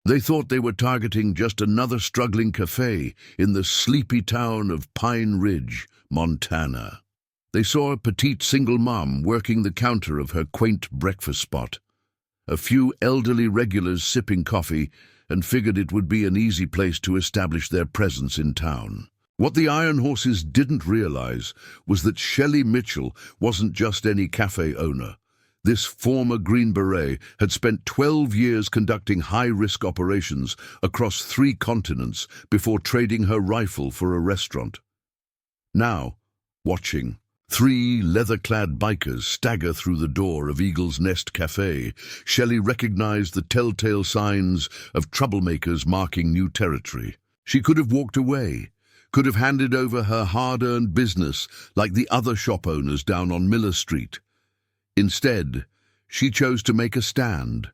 They thought they were targeting just another struggling cafe in the sleepy town of Pine Ridge, Montana. They saw a petite single mom working the counter of her quaint breakfast spot, a few elderly regulars sipping coffee, and figured it would be an easy place to establish their presence in town. What the Iron Horses didn't realize was that Shelley Mitchell wasn't just any cafe owner. This former Green Beret had spent 12 years conducting high-risk operations across 3 continents before trading her rifle for a restaurant. Now, watching 3 leather-clad bikers stagger through the door of Eagle's Nest Café, Shelley recognized the telltale signs of troublemakers marking new territory. She could have walked away, could have handed over her hard-earned business like the other shop owners down on Miller Street. Instead, she chose to make a stand,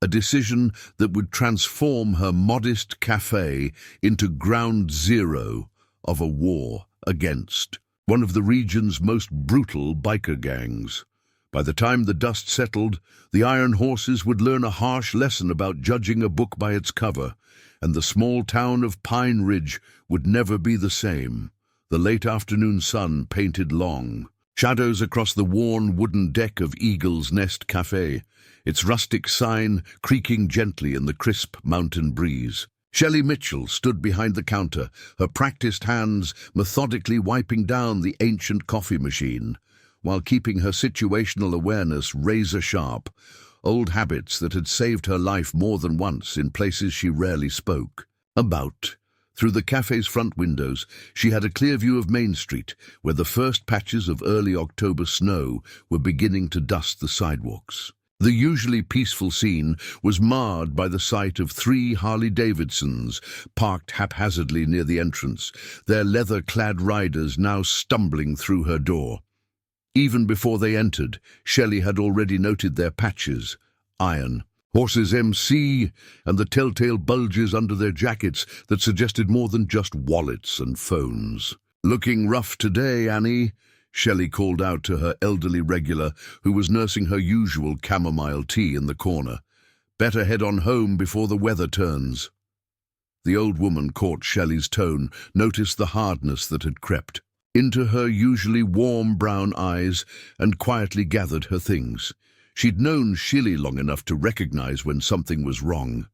a decision that would transform her modest cafe into ground zero of a war against one of the region's most brutal biker gangs. By the time the dust settled, the Iron Horses would learn a harsh lesson about judging a book by its cover, and the small town of Pine Ridge would never be the same. The late afternoon sun painted long shadows across the worn wooden deck of Eagle's Nest Café, its rustic sign creaking gently in the crisp mountain breeze. Shelley Mitchell stood behind the counter, her practiced hands methodically wiping down the ancient coffee machine, while keeping her situational awareness razor-sharp, old habits that had saved her life more than once in places she rarely spoke about. Through the cafe's front windows, she had a clear view of Main Street, where the first patches of early October snow were beginning to dust the sidewalks. The usually peaceful scene was marred by the sight of 3 Harley-Davidsons parked haphazardly near the entrance, their leather-clad riders now stumbling through her door. Even before they entered, Shelley had already noted their patches, Iron Horses MC, and the telltale bulges under their jackets that suggested more than just wallets and phones. "Looking rough today, Annie," Shelley called out to her elderly regular, who was nursing her usual chamomile tea in the corner. "Better head on home before the weather turns." The old woman caught Shelley's tone, noticed the hardness that had crept into her usually warm brown eyes, and quietly gathered her things. She'd known Shelley long enough to recognize when something was wrong.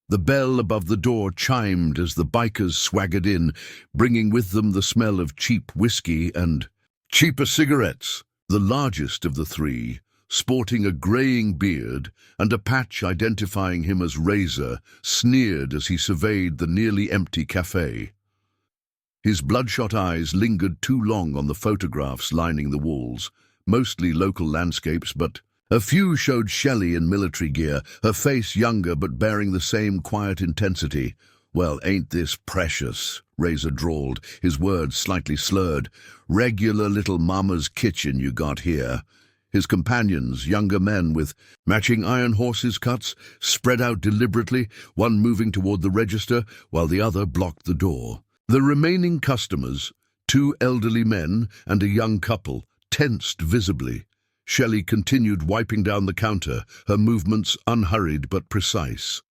The bell above the door chimed as the bikers swaggered in, bringing with them the smell of cheap whiskey and cheaper cigarettes. The largest of the 3, sporting a graying beard and a patch identifying him as Razor, sneered as he surveyed the nearly empty cafe. His bloodshot eyes lingered too long on the photographs lining the walls, mostly local landscapes, but a few showed Shelley in military gear, her face younger but bearing the same quiet intensity. "Well, ain't this precious?" Razor drawled, his words slightly slurred. "Regular little mama's kitchen you got here." His companions, younger men with matching Iron Horses cuts, spread out deliberately, one moving toward the register while the other blocked the door. The remaining customers, 2 elderly men and a young couple, tensed visibly. Shelley continued wiping down the counter, her movements unhurried but precise.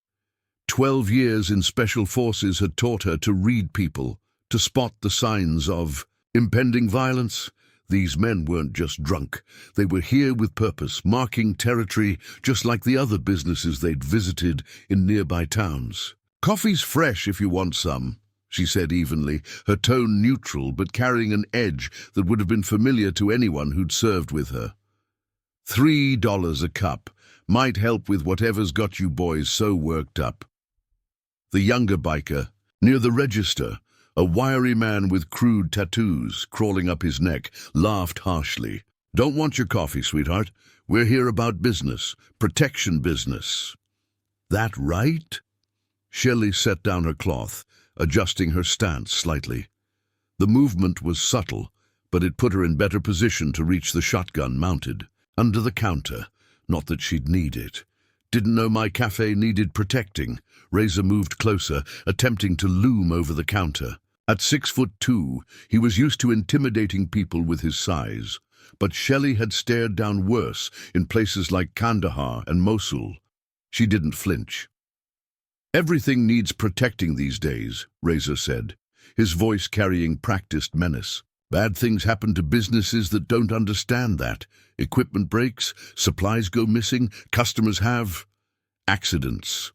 12 years in special forces had taught her to read people, to spot the signs of impending violence. These men weren't just drunk. They were here with purpose, marking territory just like the other businesses they'd visited in nearby towns. "Coffee's fresh if you want some," she said evenly, her tone neutral but carrying an edge that would have been familiar to anyone who'd served with her. $3 a cup might help with whatever's got you boys so worked up. The younger biker, near the register, a wiry man with crude tattoos crawling up his neck, laughed harshly. "Don't want your coffee, sweetheart. We're here about business, protection business." "That right?" Shelley set down her cloth, adjusting her stance slightly. The movement was subtle, but it put her in better position to reach the shotgun mounted under the counter. Not that she'd need it. "Didn't know my cafe needed protecting." Razor moved closer, attempting to loom over the counter. At 6'2", he was used to intimidating people with his size, but Shelley had stared down worse in places like Kandahar and Mosul. She didn't flinch. Everything needs protecting these days, Razor said, his voice carrying practiced menace. Bad things happen to businesses that don't understand that. Equipment breaks, supplies go missing, customers have accidents.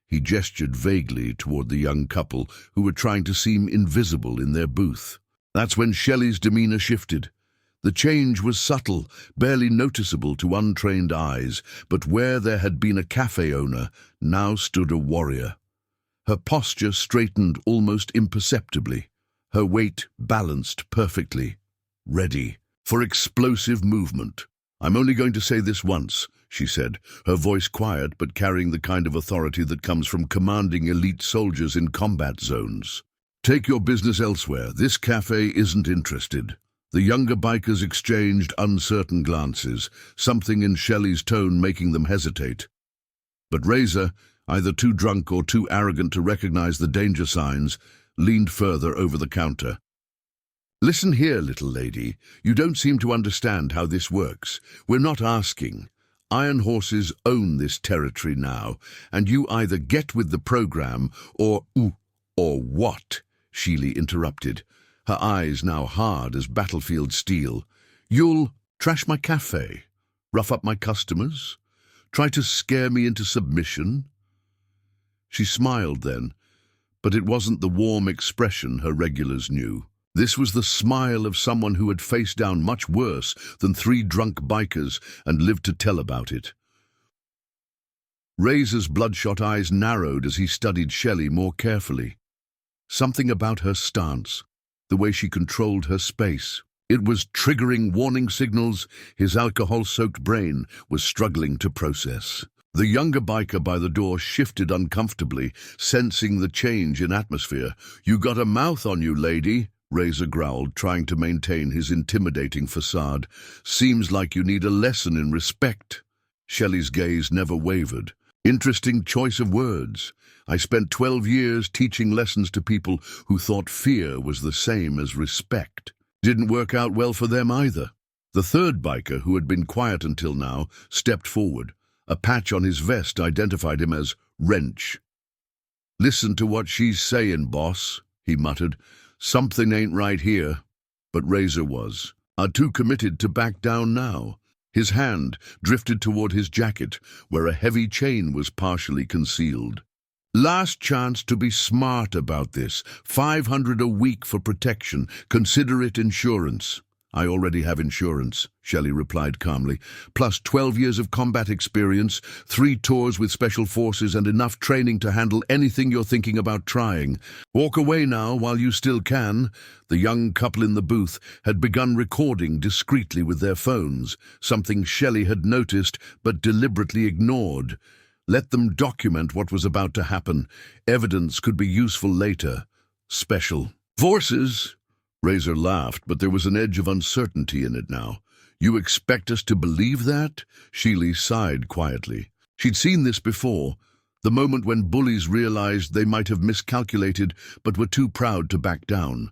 He gestured vaguely toward the young couple who were trying to seem invisible in their booth. That's when Shelley's demeanor shifted. The change was subtle, barely noticeable to untrained eyes, but where there had been a cafe owner, now stood a warrior. Her posture straightened almost imperceptibly, her weight balanced perfectly, ready for explosive movement. "I'm only going to say this once," she said, her voice quiet but carrying the kind of authority that comes from commanding elite soldiers in combat zones. "Take your business elsewhere. This cafe isn't interested." The younger bikers exchanged uncertain glances, something in Shelley's tone making them hesitate. But Razor, either too drunk or too arrogant to recognize the danger signs, leaned further over the counter. "Listen here, little lady. You don't seem to understand how this works. We're not asking. Iron Horses own this territory now, and you either get with the program or what?" Sheely interrupted, her eyes now hard as battlefield steel. "You'll trash my cafe, rough up my customers, try to scare me into submission?" She smiled then, but it wasn't the warm expression her regulars knew. This was the smile of someone who had faced down much worse than 3 drunk bikers and lived to tell about it. Razor's bloodshot eyes narrowed as he studied Shelley more carefully. Something about her stance, the way she controlled her space. It was triggering warning signals his alcohol-soaked brain was struggling to process. The younger biker by the door shifted uncomfortably, sensing the change in atmosphere. "You got a mouth on you, lady," Razor growled, trying to maintain his intimidating facade. "Seems like you need a lesson in respect." Shelley's gaze never wavered. "Interesting choice of words. I spent 12 years teaching lessons to people who thought fear was the same as respect. Didn't work out well for them either." The third biker, who had been quiet until now, stepped forward. A patch on his vest identified him as Wrench. "Listen to what she's saying, boss," he muttered. "Something ain't right here." But Razor was. Too committed to back down now. His hand drifted toward his jacket, where a heavy chain was partially concealed. "Last chance to be smart about this. 500 a week for protection. Consider it insurance." "I already have insurance," Shelley replied calmly, "plus 12 years of combat experience, 3 tours with special forces, and enough training to handle anything you're thinking about trying. Walk away now while you still can." The young couple in the booth had begun recording discreetly with their phones, something Shelley had noticed but deliberately ignored. Let them document what was about to happen. Evidence could be useful later. Special forces? Razor laughed, but there was an edge of uncertainty in it now. "You expect us to believe that?" Sheely sighed quietly. She'd seen this before, the moment when bullies realized they might have miscalculated but were too proud to back down.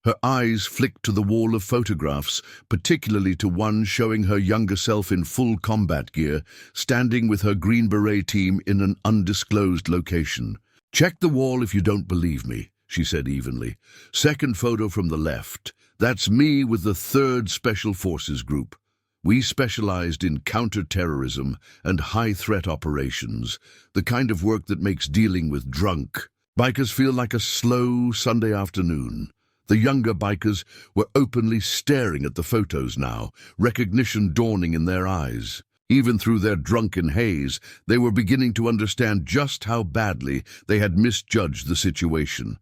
Her eyes flicked to the wall of photographs, particularly to one showing her younger self in full combat gear, standing with her Green Beret team in an undisclosed location. "Check the wall if you don't believe me," she said evenly. "Second photo from the left. That's me with the 3rd Special Forces Group. We specialized in counter-terrorism and high-threat operations, the kind of work that makes dealing with drunk bikers feel like a slow Sunday afternoon." The younger bikers were openly staring at the photos now, recognition dawning in their eyes. Even through their drunken haze, they were beginning to understand just how badly they had misjudged the situation.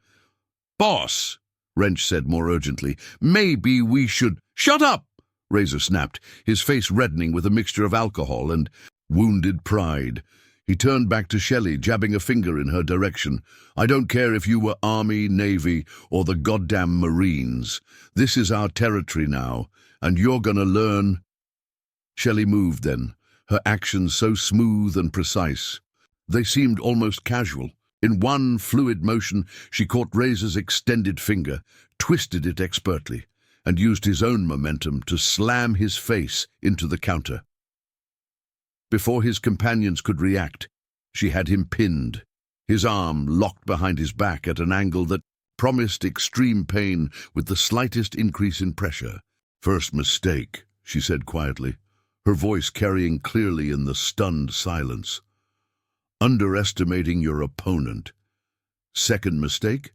"Boss," Wrench said more urgently, "maybe we should—" "Shut up!" Razor snapped, his face reddening with a mixture of alcohol and wounded pride. He turned back to Shelley, jabbing a finger in her direction. "I don't care if you were Army, Navy, or the goddamn Marines. This is our territory now, and you're gonna learn." Shelley moved then, her actions so smooth and precise. They seemed almost casual. In one fluid motion, she caught Razor's extended finger, twisted it expertly, and used his own momentum to slam his face into the counter. Before his companions could react, She had him pinned, his arm locked behind his back at an angle that promised extreme pain with the slightest increase in pressure. "First mistake," she said quietly, her voice carrying clearly in the stunned silence. "Underestimating your opponent. Second mistake,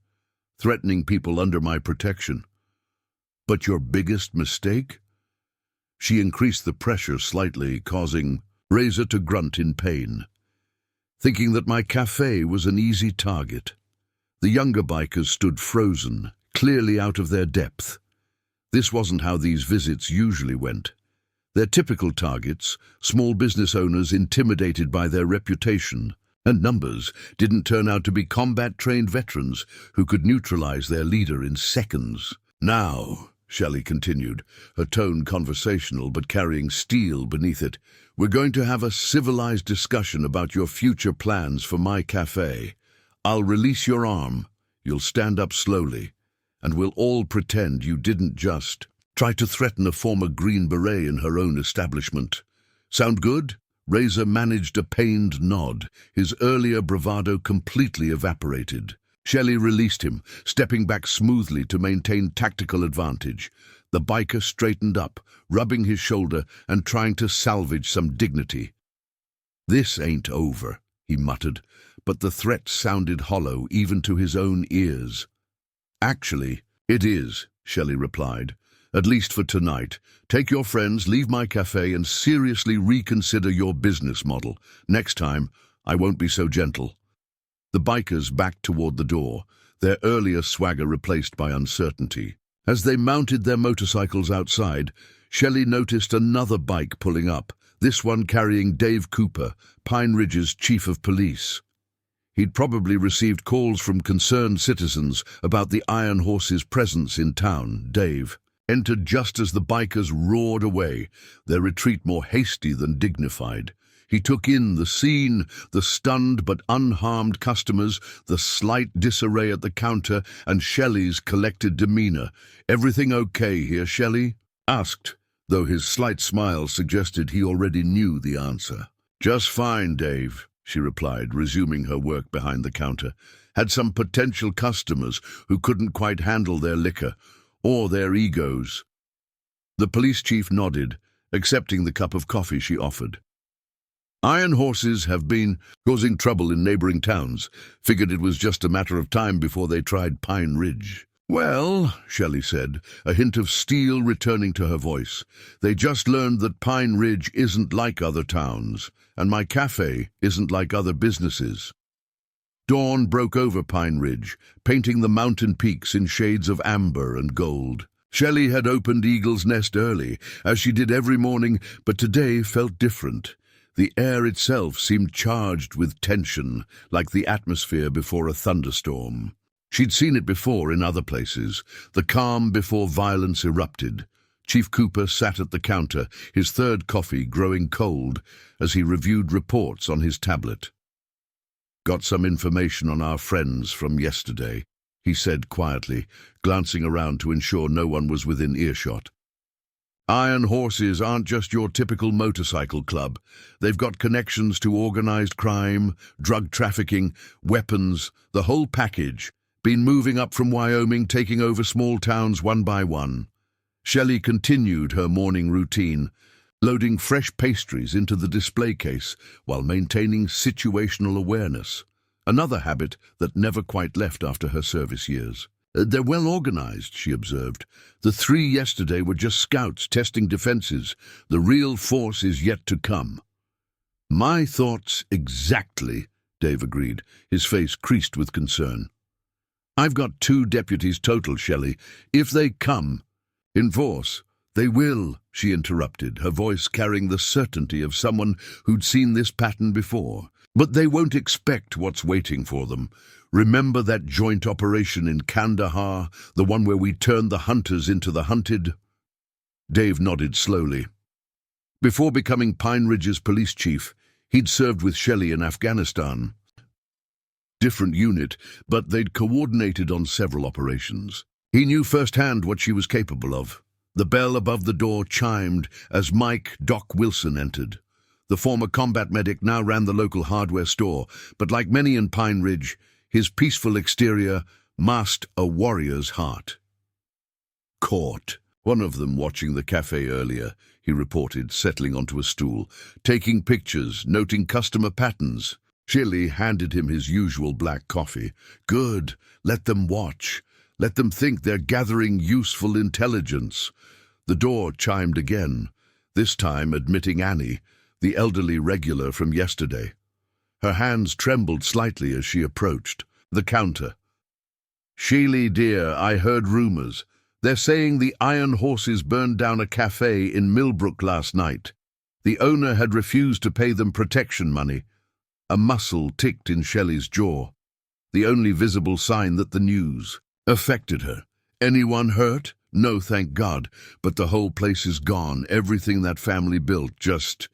threatening people under my protection. But your biggest mistake?" She increased the pressure slightly, causing Razor to grunt in pain, thinking that my café was an easy target. The younger bikers stood frozen, clearly out of their depth. This wasn't how these visits usually went. Their typical targets, small business owners intimidated by their reputation and numbers, didn't turn out to be combat-trained veterans who could neutralize their leader in seconds. "Now," Shelley continued, her tone conversational but carrying steel beneath it, "we're going to have a civilized discussion about your future plans for my café. I'll release your arm, you'll stand up slowly, and we'll all pretend you didn't just try to threaten a former Green Beret in her own establishment. Sound good?" Razor managed a pained nod, his earlier bravado completely evaporated. Shelley released him, stepping back smoothly to maintain tactical advantage. The biker straightened up, rubbing his shoulder and trying to salvage some dignity. "This ain't over," he muttered, but the threat sounded hollow even to his own ears. "Actually, it is," Shelley replied. "At least for tonight. Take your friends, leave my café, and seriously reconsider your business model. Next time, I won't be so gentle." The bikers backed toward the door, their earlier swagger replaced by uncertainty. As they mounted their motorcycles outside, Shelley noticed another bike pulling up, this one carrying Dave Cooper, Pine Ridge's chief of police. He'd probably received calls from concerned citizens about the Iron Horse's presence in town. Dave entered just as the bikers roared away, their retreat more hasty than dignified. He took in the scene, the stunned but unharmed customers, the slight disarray at the counter, and Shelley's collected demeanor. "Everything okay here, Shelley?" asked, though his slight smile suggested he already knew the answer. "Just fine, Dave," she replied, resuming her work behind the counter. "Had some potential customers who couldn't quite handle their liquor, or their egos." The police chief nodded, accepting the cup of coffee she offered. "Iron Horses have been causing trouble in neighboring towns. Figured it was just a matter of time before they tried Pine Ridge." "Well," Shelley said, a hint of steel returning to her voice, "they just learned that Pine Ridge isn't like other towns, and my café isn't like other businesses." Dawn broke over Pine Ridge, painting the mountain peaks in shades of amber and gold. Shelley had opened Eagle's Nest early, as she did every morning, but today felt different. The air itself seemed charged with tension, like the atmosphere before a thunderstorm. She'd seen it before in other places, the calm before violence erupted. Chief Cooper sat at the counter, his third coffee growing cold, as he reviewed reports on his tablet. "Got some information on our friends from yesterday," he said quietly, glancing around to ensure no one was within earshot. "Iron Horses aren't just your typical motorcycle club. They've got connections to organized crime, drug trafficking, weapons, the whole package. Been moving up from Wyoming, taking over small towns one by one." Shelley continued her morning routine, loading fresh pastries into the display case while maintaining situational awareness, another habit that never quite left after her service years. "They're well organized," she observed. "The 3 yesterday were just scouts testing defenses. The real force is yet to come." "My thoughts exactly," Dave agreed, his face creased with concern. "I've got 2 deputies total, Shelley. If they come in force, they will," she interrupted, her voice carrying the certainty of someone who'd seen this pattern before. "But they won't expect what's waiting for them. Remember that joint operation in Kandahar, the one where we turned the hunters into the hunted?" Dave nodded slowly. Before becoming Pine Ridge's police chief, he'd served with Shelley in Afghanistan. Different unit, but they'd coordinated on several operations. He knew firsthand what she was capable of. The bell above the door chimed as Mike Doc Wilson entered. The former combat medic now ran the local hardware store, but like many in Pine Ridge, his peaceful exterior masked a warrior's heart. Caught. One of them watching the cafe earlier, he reported, settling onto a stool, taking pictures, noting customer patterns. Shelley handed him his usual black coffee. Good. Let them watch. Let them think they're gathering useful intelligence. The door chimed again, this time admitting Annie, the elderly regular from yesterday. Her hands trembled slightly as she approached the counter. Shelley, dear, I heard rumors. They're saying the Iron Horses burned down a cafe in Millbrook last night. The owner had refused to pay them protection money. A muscle ticked in Shelley's jaw, the only visible sign that the news affected her. Anyone hurt? No, thank God, but the whole place is gone. Everything that family built, just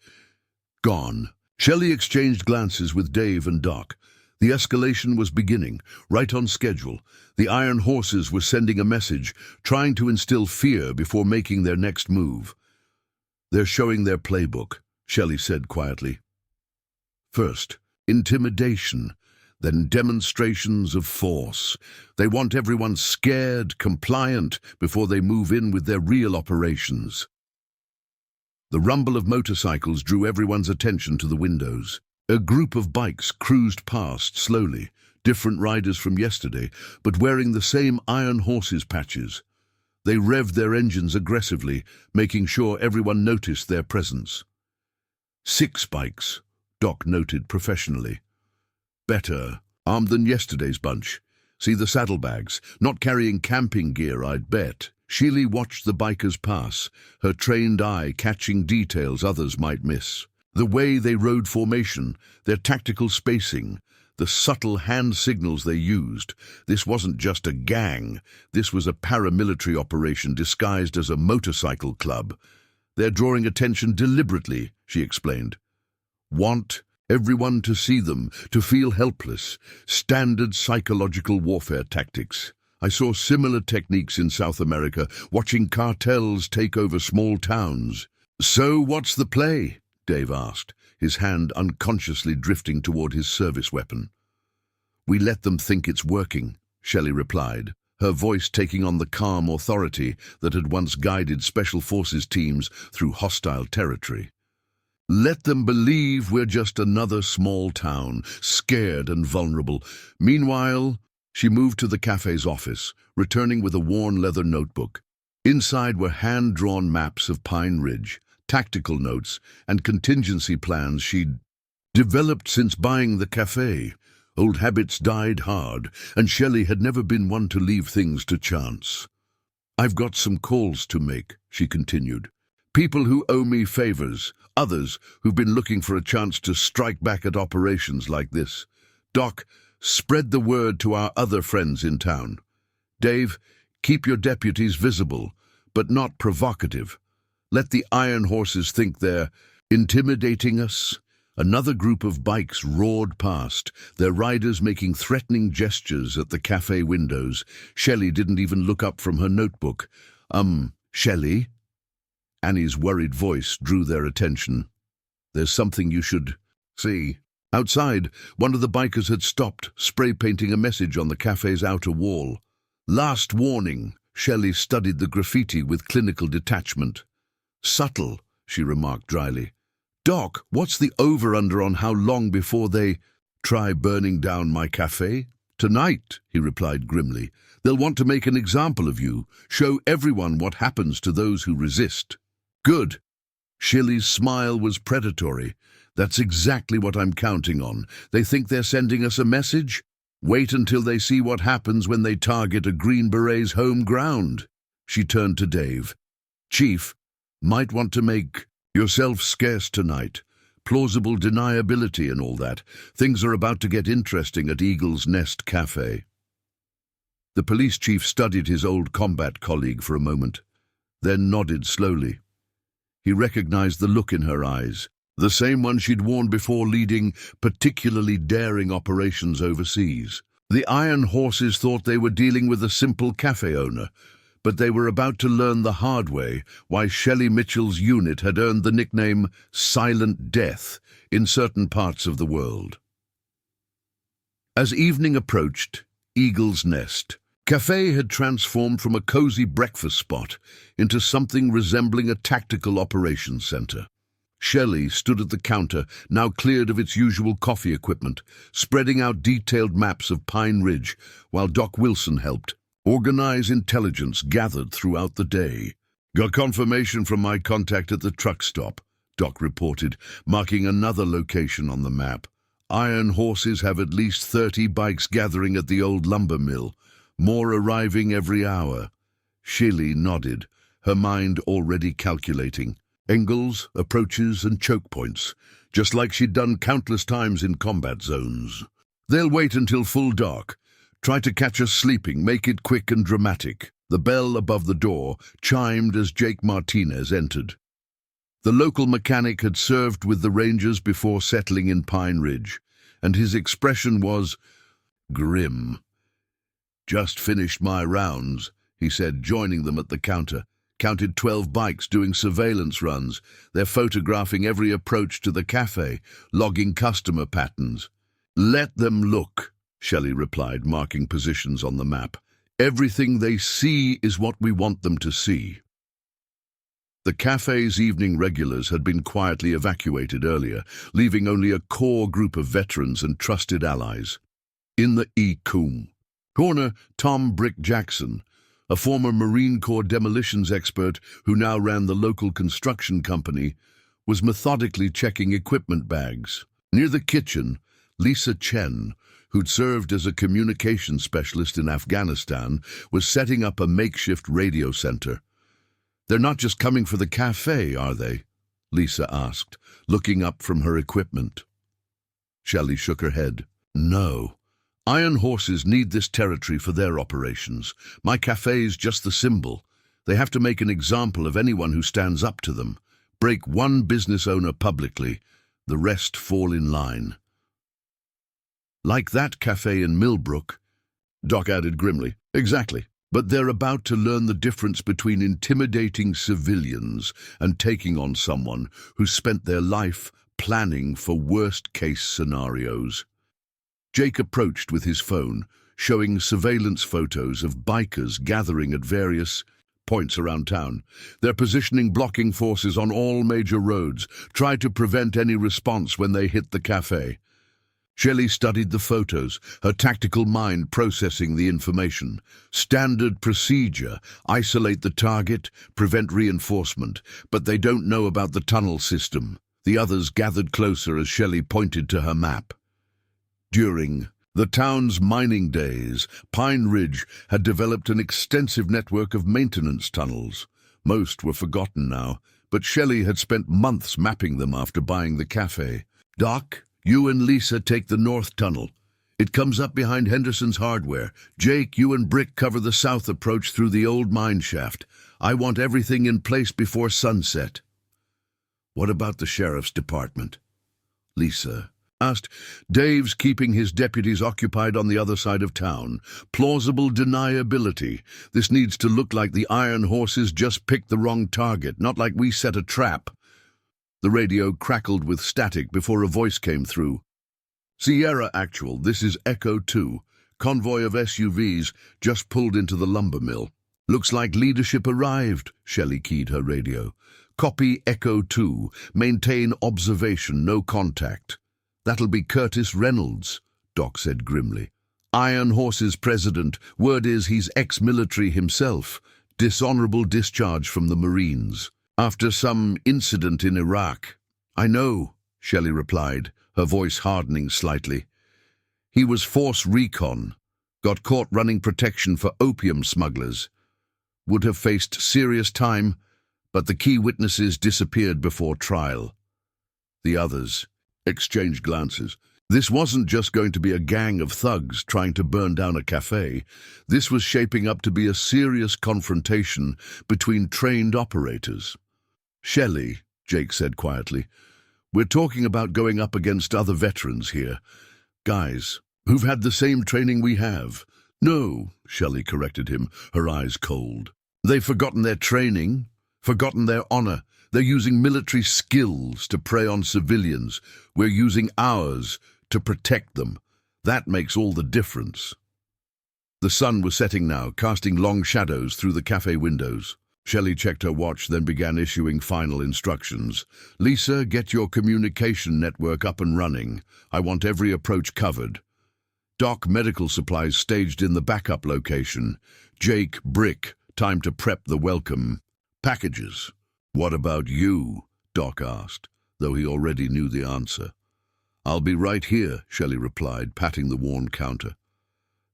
gone. Shelley exchanged glances with Dave and Doc. The escalation was beginning, right on schedule. The Iron Horses were sending a message, trying to instill fear before making their next move. They're showing their playbook, Shelley said quietly. First, intimidation, then demonstrations of force. They want everyone scared, compliant, before they move in with their real operations. The rumble of motorcycles drew everyone's attention to the windows. A group of bikes cruised past slowly, different riders from yesterday, but wearing the same Iron Horses patches. They revved their engines aggressively, making sure everyone noticed their presence. 6 bikes, Doc noted professionally. Better, armed than yesterday's bunch. See the saddlebags, not carrying camping gear, I'd bet. Shelley watched the bikers pass, her trained eye catching details others might miss. The way they rode formation, their tactical spacing, the subtle hand signals they used. This wasn't just a gang. This was a paramilitary operation disguised as a motorcycle club. They're drawing attention deliberately, she explained. Want everyone to see them, to feel helpless. Standard psychological warfare tactics. I saw similar techniques in South America, watching cartels take over small towns. So what's the play? Dave asked, his hand unconsciously drifting toward his service weapon. We let them think it's working, Shelley replied, her voice taking on the calm authority that had once guided Special Forces teams through hostile territory. Let them believe we're just another small town, scared and vulnerable. Meanwhile, she moved to the cafe's office, returning with a worn leather notebook. Inside were hand-drawn maps of Pine Ridge, tactical notes, and contingency plans she'd developed since buying the cafe. Old habits died hard, and Shelley had never been one to leave things to chance. I've got some calls to make, she continued. People who owe me favors, others who've been looking for a chance to strike back at operations like this. Doc, spread the word to our other friends in town. Dave, keep your deputies visible, but not provocative. Let the Iron Horses think they're intimidating us. Another group of bikes roared past, their riders making threatening gestures at the cafe windows. Shelley didn't even look up from her notebook. Shelley? Annie's worried voice drew their attention. There's something you should see. Outside, one of the bikers had stopped, spray-painting a message on the cafe's outer wall. Last warning. Shelley studied the graffiti with clinical detachment. Subtle, she remarked dryly. Doc, what's the over-under on how long before they try burning down my cafe? Tonight, he replied grimly. They'll want to make an example of you, show everyone what happens to those who resist. Good. Shelley's smile was predatory. That's exactly what I'm counting on. They think they're sending us a message? Wait until they see what happens when they target a Green Beret's home ground. She turned to Dave. Chief, might want to make yourself scarce tonight. Plausible deniability and all that. Things are about to get interesting at Eagle's Nest Café. The police chief studied his old combat colleague for a moment, then nodded slowly. He recognized the look in her eyes, the same one she'd worn before leading particularly daring operations overseas. The Iron Horses thought they were dealing with a simple cafe owner, but they were about to learn the hard way why Shelley Mitchell's unit had earned the nickname Silent Death in certain parts of the world. As evening approached, Eagle's Nest, Café had transformed from a cozy breakfast spot into something resembling a tactical operations center. Shelley stood at the counter, now cleared of its usual coffee equipment, spreading out detailed maps of Pine Ridge, while Doc Wilson helped organize intelligence gathered throughout the day. "Got confirmation from my contact at the truck stop," Doc reported, marking another location on the map. "Iron Horses have at least 30 bikes gathering at the old lumber mill, more arriving every hour." Shelley nodded, her mind already calculating angles, approaches, and choke points, just like she'd done countless times in combat zones. "They'll wait until full dark. Try to catch us sleeping, make it quick and dramatic." The bell above the door chimed as Jake Martinez entered. The local mechanic had served with the Rangers before settling in Pine Ridge, and his expression was grim. "Just finished my rounds," he said, joining them at the counter. "Counted 12 bikes doing surveillance runs. They're photographing every approach to the cafe, logging customer patterns." "Let them look," Shelley replied, marking positions on the map. "Everything they see is what we want them to see." The cafe's evening regulars had been quietly evacuated earlier, leaving only a core group of veterans and trusted allies. In the corner, Tom Brick Jackson, a former Marine Corps demolitions expert who now ran the local construction company, was methodically checking equipment bags. Near the kitchen, Lisa Chen, who'd served as a communications specialist in Afghanistan, was setting up a makeshift radio center. "They're not just coming for the cafe, are they?" Lisa asked, looking up from her equipment. Shelley shook her head. "No. Iron Horses need this territory for their operations. My cafe's just the symbol. They have to make an example of anyone who stands up to them. Break one business owner publicly, the rest fall in line." "Like that cafe in Millbrook," Doc added grimly. "Exactly. But they're about to learn the difference between intimidating civilians and taking on someone who's spent their life planning for worst-case scenarios." Jake approached with his phone, showing surveillance photos of bikers gathering at various points around town. "They're positioning blocking forces on all major roads. Try to prevent any response when they hit the cafe." Shelley studied the photos, her tactical mind processing the information. Standard procedure: isolate the target, prevent reinforcement, but they don't know about the tunnel system. The others gathered closer as Shelley pointed to her map. During the town's mining days, Pine Ridge had developed an extensive network of maintenance tunnels. Most were forgotten now, but Shelley had spent months mapping them after buying the cafe. "Doc, you and Lisa take the north tunnel. It comes up behind Henderson's Hardware. Jake, you and Brick cover the south approach through the old mine shaft. I want everything in place before sunset." "What about the sheriff's department?" Lisa asked. "Dave's keeping his deputies occupied on the other side of town. Plausible deniability. This needs to look like the Iron Horses just picked the wrong target, not like we set a trap." The radio crackled with static before a voice came through. "Sierra Actual, this is Echo 2. Convoy of SUVs just pulled into the lumber mill. Looks like leadership arrived," Shelley keyed her radio. "Copy Echo 2. Maintain observation, no contact." "That'll be Curtis Reynolds," Doc said grimly. "Iron Horse's president. Word is he's ex-military himself. Dishonorable discharge from the Marines after some incident in Iraq." "I know," Shelley replied, her voice hardening slightly. "He was force recon. Got caught running protection for opium smugglers. Would have faced serious time, but the key witnesses disappeared before trial." The others exchanged glances. This wasn't just going to be a gang of thugs trying to burn down a cafe. This was shaping up to be a serious confrontation between trained operators. "Shelley," Jake said quietly, "we're talking about going up against other veterans here. Guys who've had the same training we have." "No," Shelley corrected him, her eyes cold. They've forgotten their training, forgotten their honor. They're using military skills to prey on civilians. We're using ours to protect them. That makes all the difference. The sun was setting now, casting long shadows through the cafe windows. Shelley checked her watch, then began issuing final instructions. Lisa, get your communication network up and running. I want every approach covered. Doc, medical supplies staged in the backup location. Jake, Brick, time to prep the welcome packages. What about you? Doc asked, though he already knew the answer. I'll be right here, Shelley replied, patting the worn counter.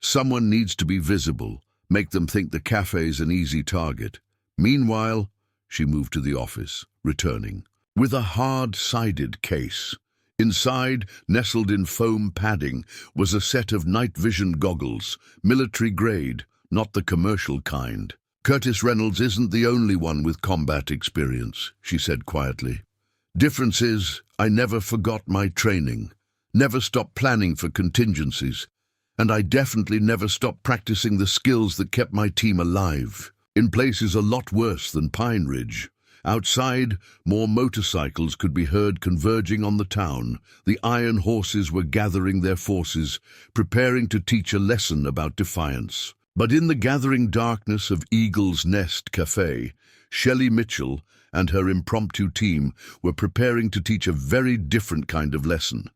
Someone needs to be visible, make them think the cafe's an easy target. Meanwhile, she moved to the office, returning, with a hard-sided case. Inside, nestled in foam padding, was a set of night vision goggles, military grade, not the commercial kind. Curtis Reynolds isn't the only one with combat experience, she said quietly. Difference is, I never forgot my training, never stopped planning for contingencies, and I definitely never stopped practicing the skills that kept my team alive. In places a lot worse than Pine Ridge. Outside, more motorcycles could be heard converging on the town. The iron horses were gathering their forces, preparing to teach a lesson about defiance. But in the gathering darkness of Eagle's Nest Café, Shelley Mitchell and her impromptu team were preparing to teach a very different kind of lesson.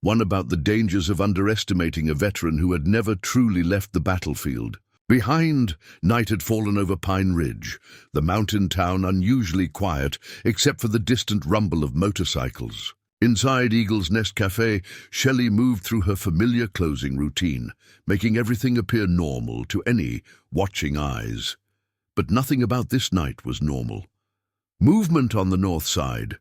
One about the dangers of underestimating a veteran who had never truly left the battlefield. Behind, night had fallen over Pine Ridge, the mountain town unusually quiet except for the distant rumble of motorcycles. Inside Eagle's Nest Café, Shelley moved through her familiar closing routine, making everything appear normal to any watching eyes. But nothing about this night was normal. Movement on the north side.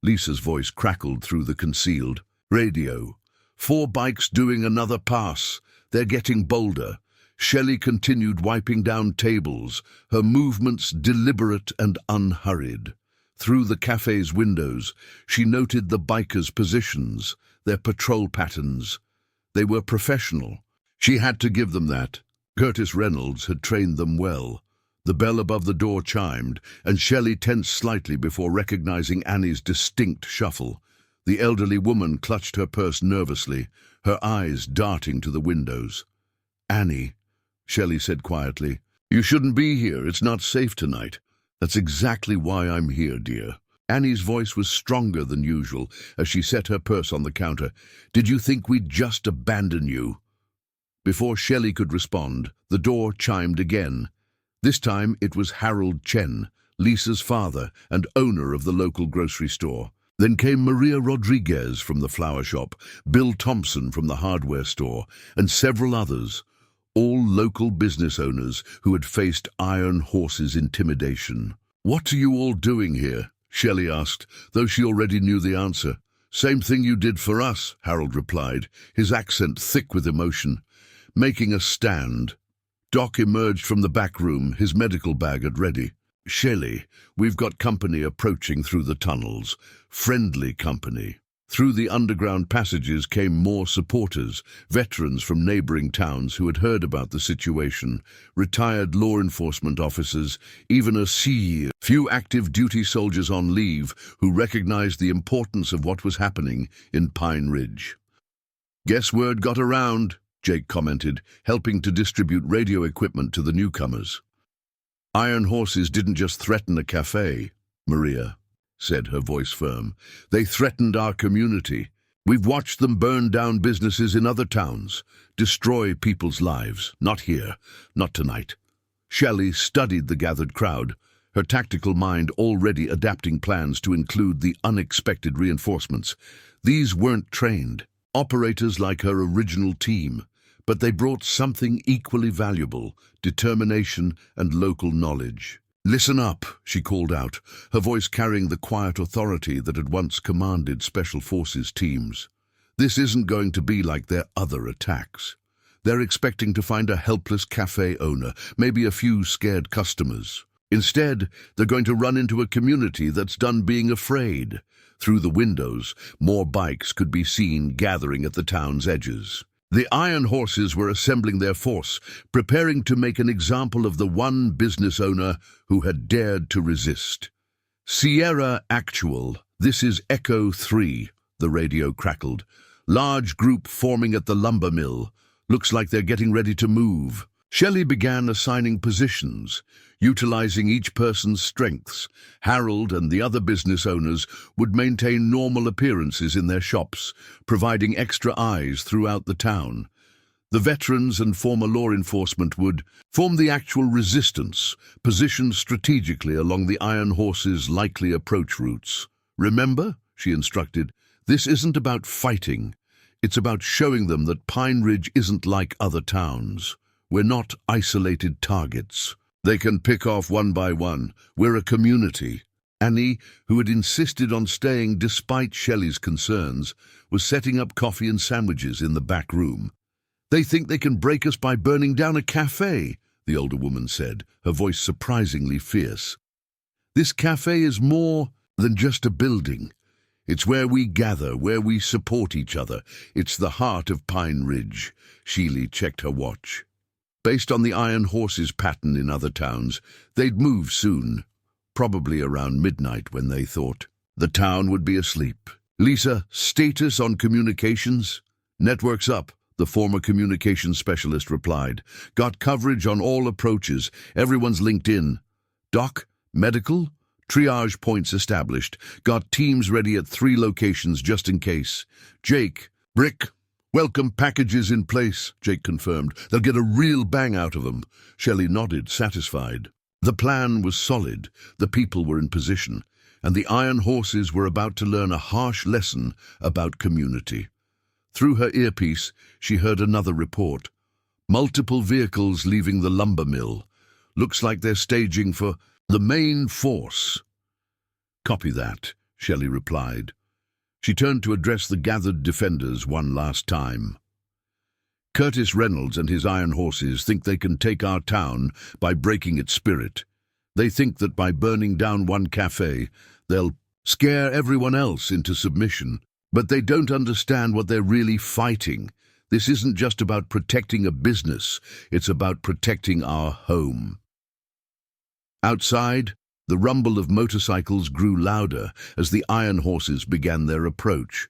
Lisa's voice crackled through the concealed radio. 4 bikes doing another pass. They're getting bolder. Shelley continued wiping down tables, her movements deliberate and unhurried. Through the cafe's windows, she noted the bikers' positions, their patrol patterns. They were professional. She had to give them that. Curtis Reynolds had trained them well. The bell above the door chimed, and Shelley tensed slightly before recognizing Annie's distinct shuffle. The elderly woman clutched her purse nervously, her eyes darting to the windows. Annie, Shelley said quietly, you shouldn't be here. It's not safe tonight. That's exactly why I'm here, dear. Annie's voice was stronger than usual as she set her purse on the counter. Did you think we'd just abandon you? Before Shelley could respond, the door chimed again. This time it was Harold Chen, Lisa's father and owner of the local grocery store. Then came Maria Rodriguez from the flower shop, Bill Thompson from the hardware store, and several others, all local business owners who had faced Iron Horse's intimidation. What are you all doing here? Shelley asked, though she already knew the answer. Same thing you did for us, Harold replied, his accent thick with emotion. Making a stand. Doc emerged from the back room, his medical bag at ready. Shelley, we've got company approaching through the tunnels. Friendly company. Through the underground passages came more supporters, veterans from neighboring towns who had heard about the situation, retired law enforcement officers, even a few active duty soldiers on leave who recognized the importance of what was happening in Pine Ridge. Guess word got around, Jake commented, helping to distribute radio equipment to the newcomers. Iron Horses didn't just threaten a cafe, Maria said, her voice firm. They threatened our community. We've watched them burn down businesses in other towns, destroy people's lives. Not here, not tonight. Shelley studied the gathered crowd, her tactical mind already adapting plans to include the unexpected reinforcements. These weren't trained, operators like her original team, but they brought something equally valuable, determination and local knowledge. Listen up, she called out, her voice carrying the quiet authority that had once commanded Special Forces teams. This isn't going to be like their other attacks. They're expecting to find a helpless cafe owner, maybe a few scared customers. Instead, they're going to run into a community that's done being afraid. Through the windows, more bikes could be seen gathering at the town's edges. The Iron Horses were assembling their force, preparing to make an example of the one business owner who had dared to resist. "Sierra Actual, this is Echo 3, the radio crackled. "Large group forming at the lumber mill. Looks like they're getting ready to move." Shelley began assigning positions, utilizing each person's strengths. Harold and the other business owners would maintain normal appearances in their shops, providing extra eyes throughout the town. The veterans and former law enforcement would form the actual resistance, positioned strategically along the Iron Horse's likely approach routes. "Remember," she instructed, "this isn't about fighting. It's about showing them that Pine Ridge isn't like other towns. We're not isolated targets. They can pick off one by one. We're a community." Annie, who had insisted on staying despite Shelley's concerns, was setting up coffee and sandwiches in the back room. "They think they can break us by burning down a cafe," the older woman said, her voice surprisingly fierce. "This cafe is more than just a building. It's where we gather, where we support each other. It's the heart of Pine Ridge." Sheely checked her watch. Based on the Iron Horses pattern in other towns, they'd move soon, probably around midnight when they thought the town would be asleep. "Lisa, status on communications?" "Network's up," the former communications specialist replied. "Got coverage on all approaches. Everyone's linked in." "Doc, medical?" "Triage points established. Got teams ready at 3 locations just in case." "Jake, Brick, welcome packages in place," Jake confirmed. "They'll get a real bang out of them." Shelley nodded, satisfied. The plan was solid, the people were in position, and the Iron Horses were about to learn a harsh lesson about community. Through her earpiece, she heard another report. "Multiple vehicles leaving the lumber mill. Looks like they're staging for the main force." "Copy that," Shelley replied. She turned to address the gathered defenders one last time. "Curtis Reynolds and his Iron Horses think they can take our town by breaking its spirit. They think that by burning down one cafe, they'll scare everyone else into submission. But they don't understand what they're really fighting. This isn't just about protecting a business, it's about protecting our home." Outside, the rumble of motorcycles grew louder as the Iron Horses began their approach.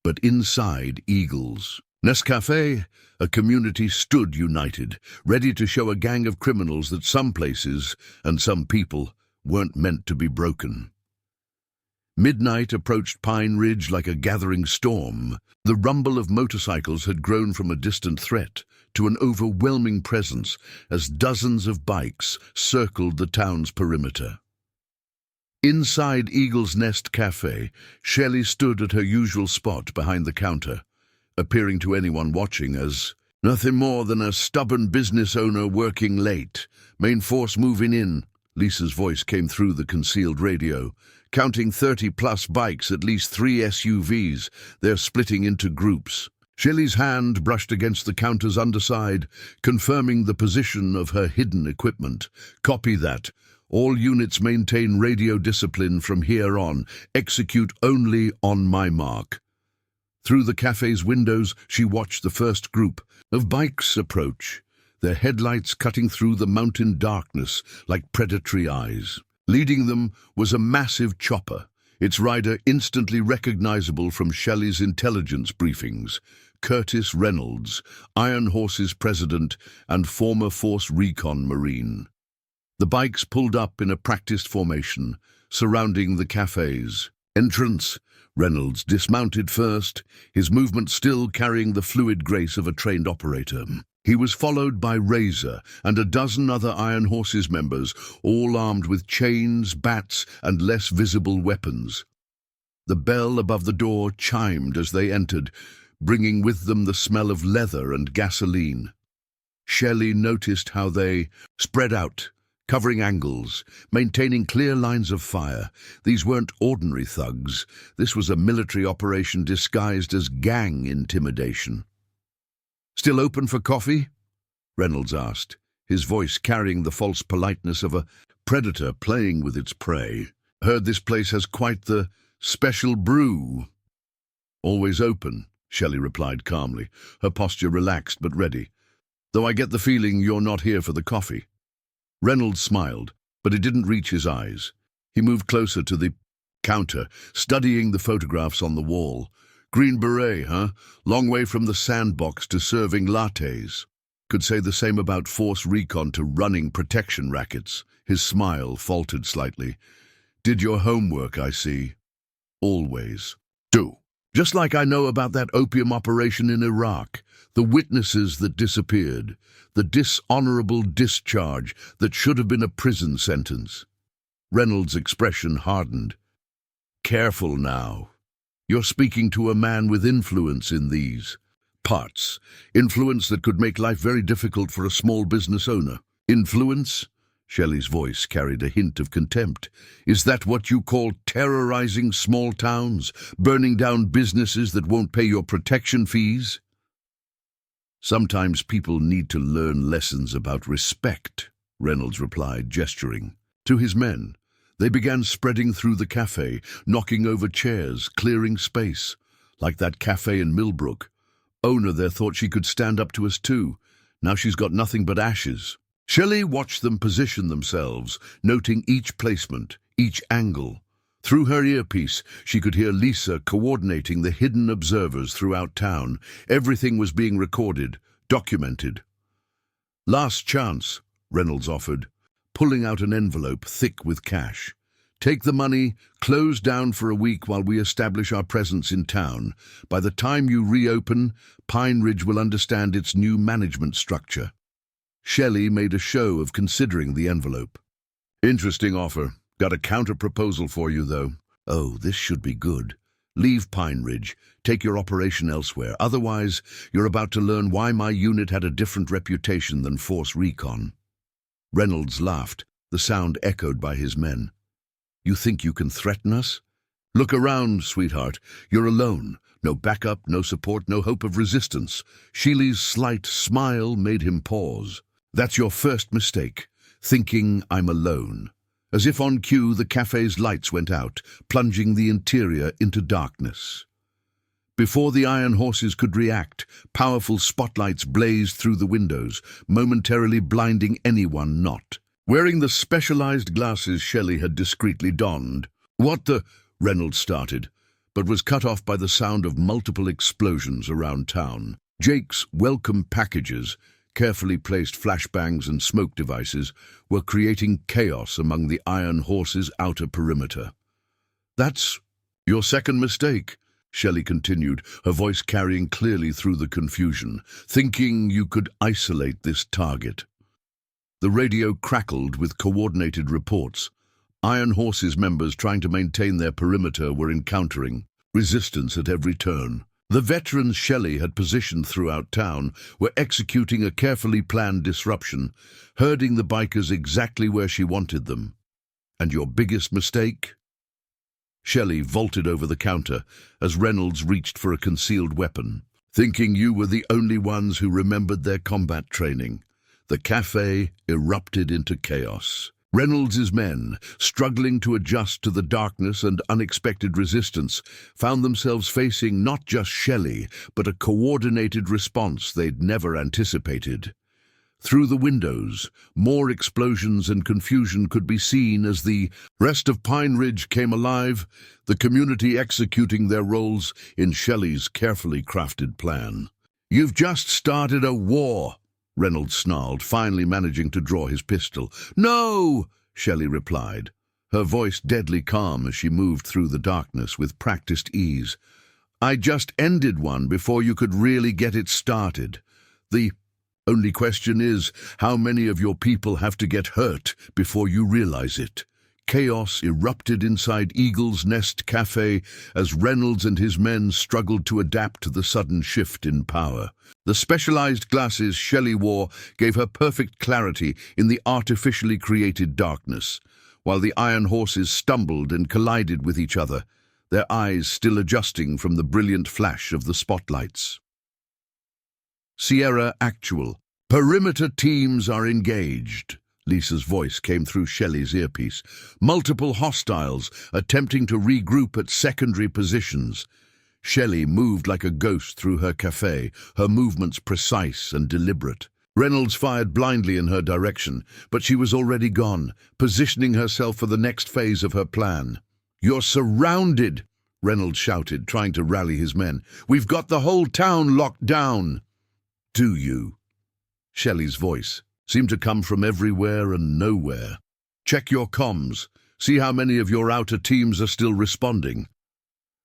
But inside Eagles, Nescafé, a community stood united, ready to show a gang of criminals that some places and some people weren't meant to be broken. Midnight approached Pine Ridge like a gathering storm. The rumble of motorcycles had grown from a distant threat to an overwhelming presence as dozens of bikes circled the town's perimeter. Inside Eagle's Nest Café, Shelley stood at her usual spot behind the counter, appearing to anyone watching as nothing more than a stubborn business owner working late. "Main force moving in," Lisa's voice came through the concealed radio. "Counting 30-plus bikes, at least 3 SUVs. They're splitting into groups." Shelley's hand brushed against the counter's underside, confirming the position of her hidden equipment. "Copy that. All units maintain radio discipline from here on. Execute only on my mark." Through the cafe's windows, she watched the first group of bikes approach, their headlights cutting through the mountain darkness like predatory eyes. Leading them was a massive chopper, its rider instantly recognizable from Shelley's intelligence briefings. Curtis Reynolds, Iron Horse's president and former Force Recon Marine. The bikes pulled up in a practiced formation, surrounding the cafe's entrance. Reynolds dismounted first, his movement still carrying the fluid grace of a trained operator. He was followed by Razor and a dozen other Iron Horses members, all armed with chains, bats, and less visible weapons. The bell above the door chimed as they entered, bringing with them the smell of leather and gasoline. Shelley noticed how they spread out, covering angles, maintaining clear lines of fire. These weren't ordinary thugs. This was a military operation disguised as gang intimidation. "Still open for coffee?" Reynolds asked, his voice carrying the false politeness of a predator playing with its prey. "Heard this place has quite the special brew." "Always open," Shelley replied calmly, her posture relaxed but ready. "Though I get the feeling you're not here for the coffee." Reynolds smiled, but it didn't reach his eyes. He moved closer to the counter, studying the photographs on the wall. Green Beret, huh? Long way from the sandbox to serving lattes. Could say the same about force recon to running protection rackets. His smile faltered slightly. "Did your homework, I see." "Always do. Just like I know about that opium operation in Iraq, the witnesses that disappeared, the dishonorable discharge that should have been a prison sentence." Reynolds' expression hardened. "Careful now. You're speaking to a man with influence in these parts. Influence that could make life very difficult for a small business owner." "Influence?" Shelley's voice carried a hint of contempt. "Is that what you call terrorizing small towns? Burning down businesses that won't pay your protection fees?" "Sometimes people need to learn lessons about respect," Reynolds replied, gesturing. To his men, they began spreading through the café, knocking over chairs, clearing space. Like that café in Millbrook. Owner there thought she could stand up to us too. Now she's got nothing but ashes. Shelley watched them position themselves, noting each placement, each angle. Through her earpiece, she could hear Lisa coordinating the hidden observers throughout town. Everything was being recorded, documented. "Last chance," Reynolds offered, pulling out an envelope thick with cash. "Take the money, close down for a week while we establish our presence in town. By the time you reopen, Pine Ridge will understand its new management structure." Shelley made a show of considering the envelope. "Interesting offer. Got a counter-proposal for you, though." "Oh, this should be good. Leave Pine Ridge. Take your operation elsewhere. Otherwise, you're about to learn why my unit had a different reputation than Force Recon." Reynolds laughed, the sound echoed by his men. "You think you can threaten us? Look around, sweetheart. You're alone. No backup, no support, no hope of resistance." Shelley's slight smile made him pause. "That's your first mistake, thinking I'm alone." As if on cue, the cafe's lights went out, plunging the interior into darkness. Before the iron horses could react, powerful spotlights blazed through the windows, momentarily blinding anyone not wearing the specialized glasses Shelley had discreetly donned. "What the—" Reynolds started, but was cut off by the sound of multiple explosions around town. Jake's welcome packages, carefully placed flashbangs and smoke devices, were creating chaos among the iron horses' outer perimeter. "That's your second mistake," Shelley continued, her voice carrying clearly through the confusion, "thinking you could isolate this target." The radio crackled with coordinated reports. Iron Horses members trying to maintain their perimeter were encountering resistance at every turn. The veterans Shelley had positioned throughout town were executing a carefully planned disruption, herding the bikers exactly where she wanted them. "And your biggest mistake?" Shelley vaulted over the counter as Reynolds reached for a concealed weapon. "Thinking you were the only ones who remembered their combat training." The café erupted into chaos. Reynolds's men, struggling to adjust to the darkness and unexpected resistance, found themselves facing not just Shelley, but a coordinated response they'd never anticipated. Through the windows, more explosions and confusion could be seen as the rest of Pine Ridge came alive, the community executing their roles in Shelley's carefully crafted plan. "You've just started a war," Reynolds snarled, finally managing to draw his pistol. "No!" Shelley replied, her voice deadly calm as she moved through the darkness with practiced ease. "I just ended one before you could really get it started. The only question is, how many of your people have to get hurt before you realize it?" Chaos erupted inside Eagle's Nest Café as Reynolds and his men struggled to adapt to the sudden shift in power. The specialized glasses Shelley wore gave her perfect clarity in the artificially created darkness, while the iron horses stumbled and collided with each other, their eyes still adjusting from the brilliant flash of the spotlights. Sierra Actual. "Perimeter teams are engaged." Lisa's voice came through Shelley's earpiece. "Multiple hostiles attempting to regroup at secondary positions." Shelley moved like a ghost through her café, her movements precise and deliberate. Reynolds fired blindly in her direction, but she was already gone, positioning herself for the next phase of her plan. "You're surrounded!" Reynolds shouted, trying to rally his men. "We've got the whole town locked down!" "Do you?" Shelley's voice seemed to come from everywhere and nowhere. "Check your comms. See how many of your outer teams are still responding."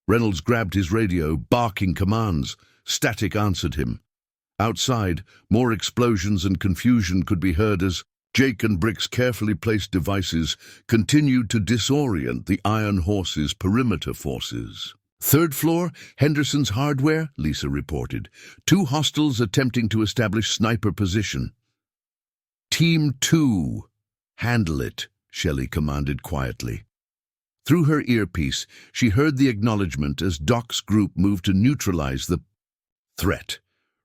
Reynolds grabbed his radio, barking commands. Static answered him. Outside, more explosions and confusion could be heard as Jake and Brick's carefully placed devices continued to disorient the Iron Horse's perimeter forces. "Third floor, Henderson's Hardware," Lisa reported. "Two hostiles attempting to establish sniper position." "Team 2, handle it," Shelley commanded quietly. Through her earpiece, she heard the acknowledgement as Doc's group moved to neutralize the threat.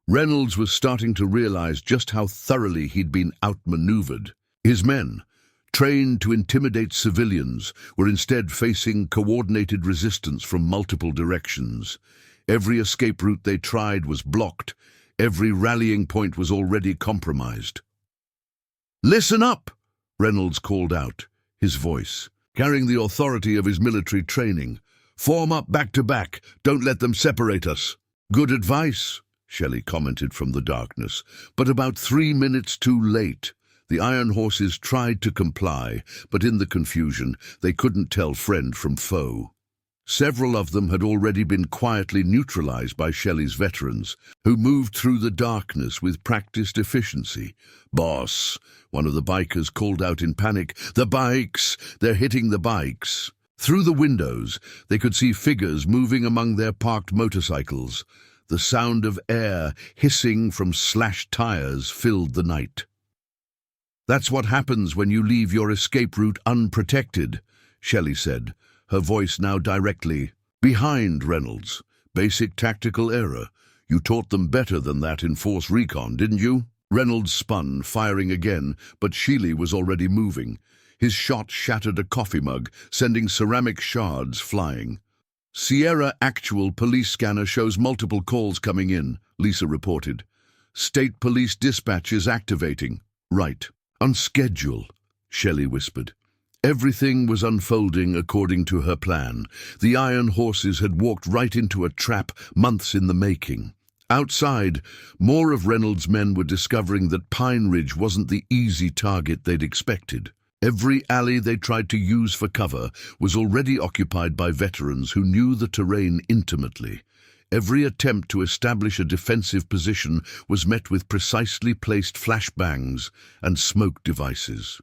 Reynolds was starting to realize just how thoroughly he'd been outmaneuvered. His men, trained to intimidate civilians, were instead facing coordinated resistance from multiple directions. Every escape route they tried was blocked. Every rallying point was already compromised. "Listen up!" Reynolds called out, his voice carrying the authority of his military training. "Form up back to back. Don't let them separate us." "Good advice," Shelley commented from the darkness, but about 3 minutes too late. The Iron Horses tried to comply, but in the confusion, they couldn't tell friend from foe. Several of them had already been quietly neutralized by Shelley's veterans, who moved through the darkness with practiced efficiency. "Boss," one of the bikers called out in panic, "the bikes! They're hitting the bikes!" Through the windows, they could see figures moving among their parked motorcycles. The sound of air hissing from slashed tires filled the night. "That's what happens when you leave your escape route unprotected," Shelley said, her voice now directly behind Reynolds. "Basic tactical error. You taught them better than that in Force Recon, didn't you?" Reynolds spun, firing again, but Shelley was already moving. His shot shattered a coffee mug, sending ceramic shards flying. "Sierra Actual police scanner shows multiple calls coming in," Lisa reported. "State police dispatch is activating." "Right. On schedule," Shelley whispered. Everything was unfolding according to her plan. The Iron Horses had walked right into a trap months in the making. Outside, more of Reynolds' men were discovering that Pine Ridge wasn't the easy target they'd expected. Every alley they tried to use for cover was already occupied by veterans who knew the terrain intimately. Every attempt to establish a defensive position was met with precisely placed flashbangs and smoke devices.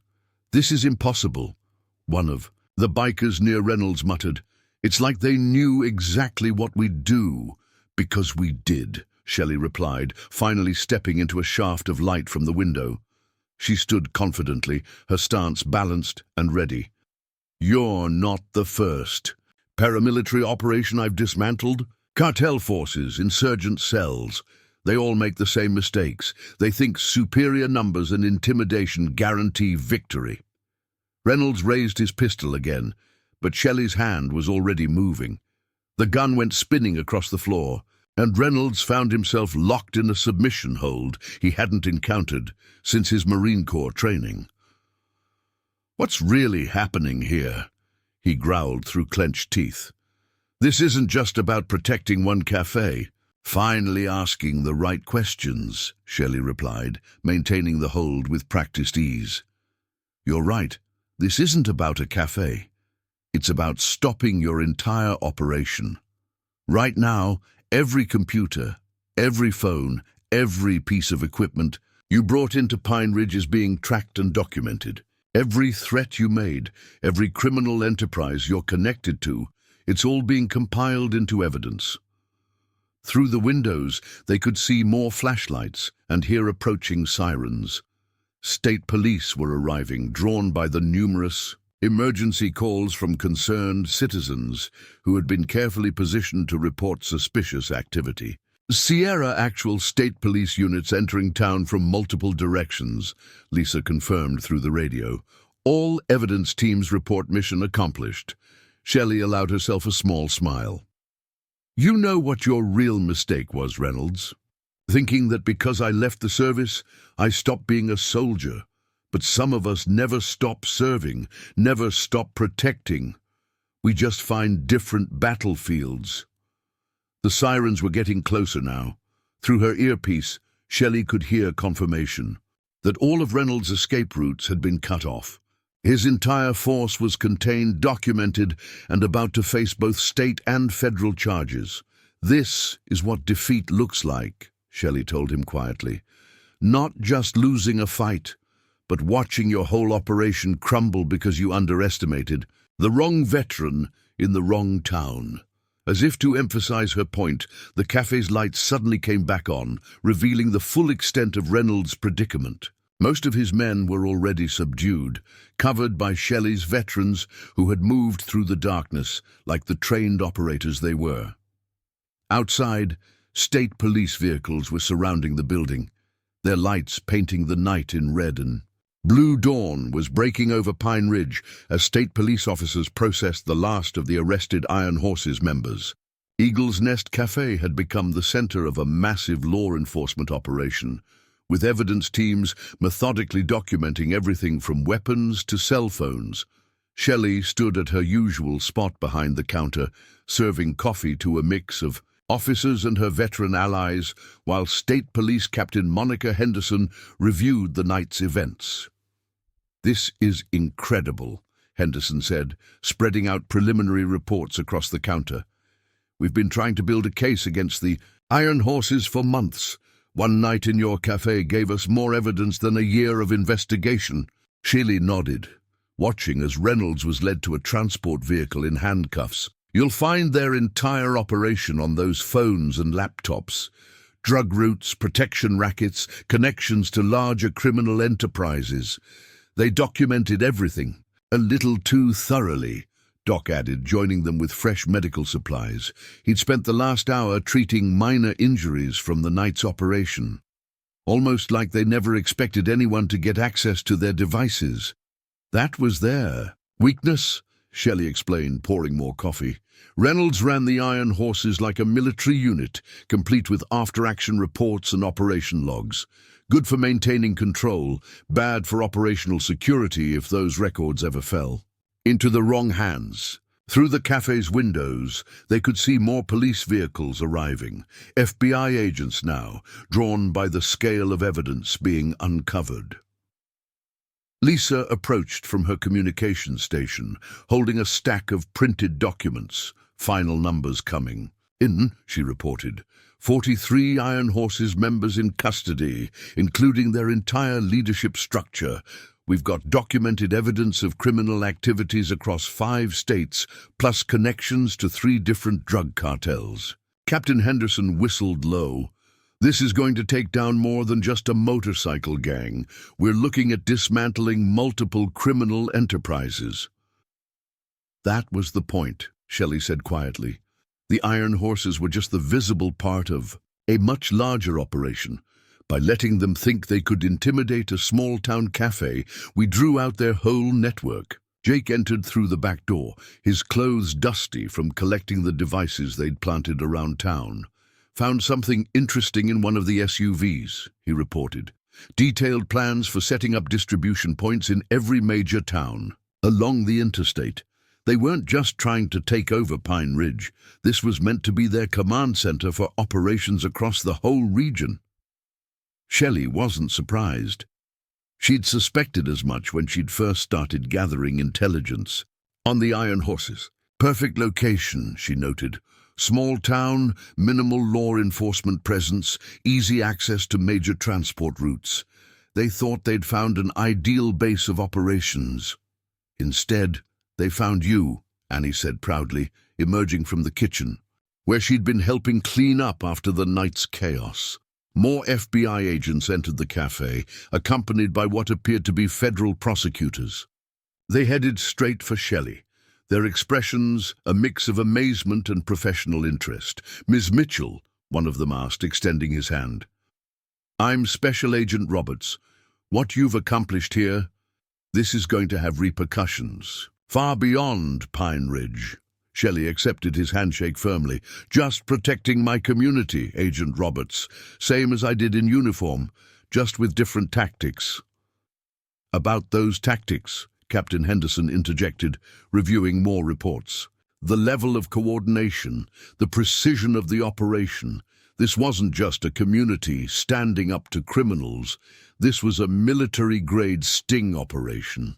"This is impossible," one of the bikers near Reynolds muttered. "It's like they knew exactly what we'd do." "Because we did," Shelley replied, finally stepping into a shaft of light from the window. She stood confidently, her stance balanced and ready. "You're not the first. Paramilitary operation I've dismantled? Cartel forces, insurgent cells. They all make the same mistakes. They think superior numbers and intimidation guarantee victory." Reynolds raised his pistol again, but Shelley's hand was already moving. The gun went spinning across the floor, and Reynolds found himself locked in a submission hold he hadn't encountered since his Marine Corps training. "What's really happening here?" he growled through clenched teeth. "This isn't just about protecting one café." "Finally asking the right questions," Shelley replied, maintaining the hold with practiced ease. "You're right. This isn't about a café. It's about stopping your entire operation. Right now, every computer, every phone, every piece of equipment you brought into Pine Ridge is being tracked and documented. Every threat you made, every criminal enterprise you're connected to, it's all being compiled into evidence." Through the windows, they could see more flashlights and hear approaching sirens. State police were arriving, drawn by the numerous emergency calls from concerned citizens who had been carefully positioned to report suspicious activity. "Sierra Actual state police units entering town from multiple directions," Lisa confirmed through the radio. "All evidence teams report mission accomplished." Shelley allowed herself a small smile. You know what your real mistake was, Reynolds. Thinking that because I left the service, I stopped being a soldier. But some of us never stop serving, never stop protecting. We just find different battlefields. The sirens were getting closer now. Through her earpiece, Shelley could hear confirmation that all of Reynolds' escape routes had been cut off. His entire force was contained, documented, and about to face both state and federal charges. This is what defeat looks like, Shelley told him quietly. Not just losing a fight, but watching your whole operation crumble because you underestimated the wrong veteran in the wrong town. As if to emphasize her point, the cafe's lights suddenly came back on, revealing the full extent of Reynolds' predicament. Most of his men were already subdued, covered by Shelley's veterans who had moved through the darkness like the trained operators they were. Outside, state police vehicles were surrounding the building, their lights painting the night in red and blue. Dawn was breaking over Pine Ridge as state police officers processed the last of the arrested Iron Horses members. Eagle's Nest Café had become the center of a massive law enforcement operation, with evidence teams methodically documenting everything from weapons to cell phones. Shelley stood at her usual spot behind the counter, serving coffee to a mix of officers and her veteran allies, while State Police Captain Monica Henderson reviewed the night's events. "This is incredible," Henderson said, spreading out preliminary reports across the counter. "We've been trying to build a case against the Iron Horses for months. One night in your cafe gave us more evidence than a year of investigation." Shelley nodded, watching as Reynolds was led to a transport vehicle in handcuffs. "You'll find their entire operation on those phones and laptops. Drug routes, protection rackets, connections to larger criminal enterprises. They documented everything, a little too thoroughly," Doc added, joining them with fresh medical supplies. He'd spent the last hour treating minor injuries from the night's operation. Almost like they never expected anyone to get access to their devices. "That was their weakness," Shelley explained, pouring more coffee. "Reynolds ran the Iron Horses like a military unit, complete with after-action reports and operation logs. Good for maintaining control, bad for operational security if those records ever fell into the wrong hands." Through the cafe's windows, they could see more police vehicles arriving, FBI agents now, drawn by the scale of evidence being uncovered. Lisa approached from her communication station, holding a stack of printed documents, final numbers coming. "In," she reported, 43 Iron Horses members in custody, including their entire leadership structure. We've got documented evidence of criminal activities across 5 states, plus connections to 3 different drug cartels." Captain Henderson whistled low. "This is going to take down more than just a motorcycle gang. We're looking at dismantling multiple criminal enterprises." "That was the point," Shelley said quietly. "The Iron Horses were just the visible part of a much larger operation. By letting them think they could intimidate a small-town cafe, we drew out their whole network." Jake entered through the back door, his clothes dusty from collecting the devices they'd planted around town. "Found something interesting in one of the SUVs," he reported. "Detailed plans for setting up distribution points in every major town along the interstate. They weren't just trying to take over Pine Ridge. This was meant to be their command center for operations across the whole region." Shelley wasn't surprised. She'd suspected as much when she'd first started gathering intelligence on the Iron Horses. "Perfect location," she noted. "Small town, minimal law enforcement presence, easy access to major transport routes. They thought they'd found an ideal base of operations. Instead, they found you," Annie said proudly, emerging from the kitchen, where she'd been helping clean up after the night's chaos. More FBI agents entered the cafe, accompanied by what appeared to be federal prosecutors. They headed straight for Shelley, their expressions a mix of amazement and professional interest. "Ms. Mitchell," one of them asked, extending his hand. "I'm Special Agent Roberts. What you've accomplished here, this is going to have repercussions far beyond Pine Ridge." Shelley accepted his handshake firmly. "Just protecting my community, Agent Roberts. Same as I did in uniform, just with different tactics." "About those tactics," Captain Henderson interjected, reviewing more reports. "The level of coordination, the precision of the operation. This wasn't just a community standing up to criminals. This was a military-grade sting operation.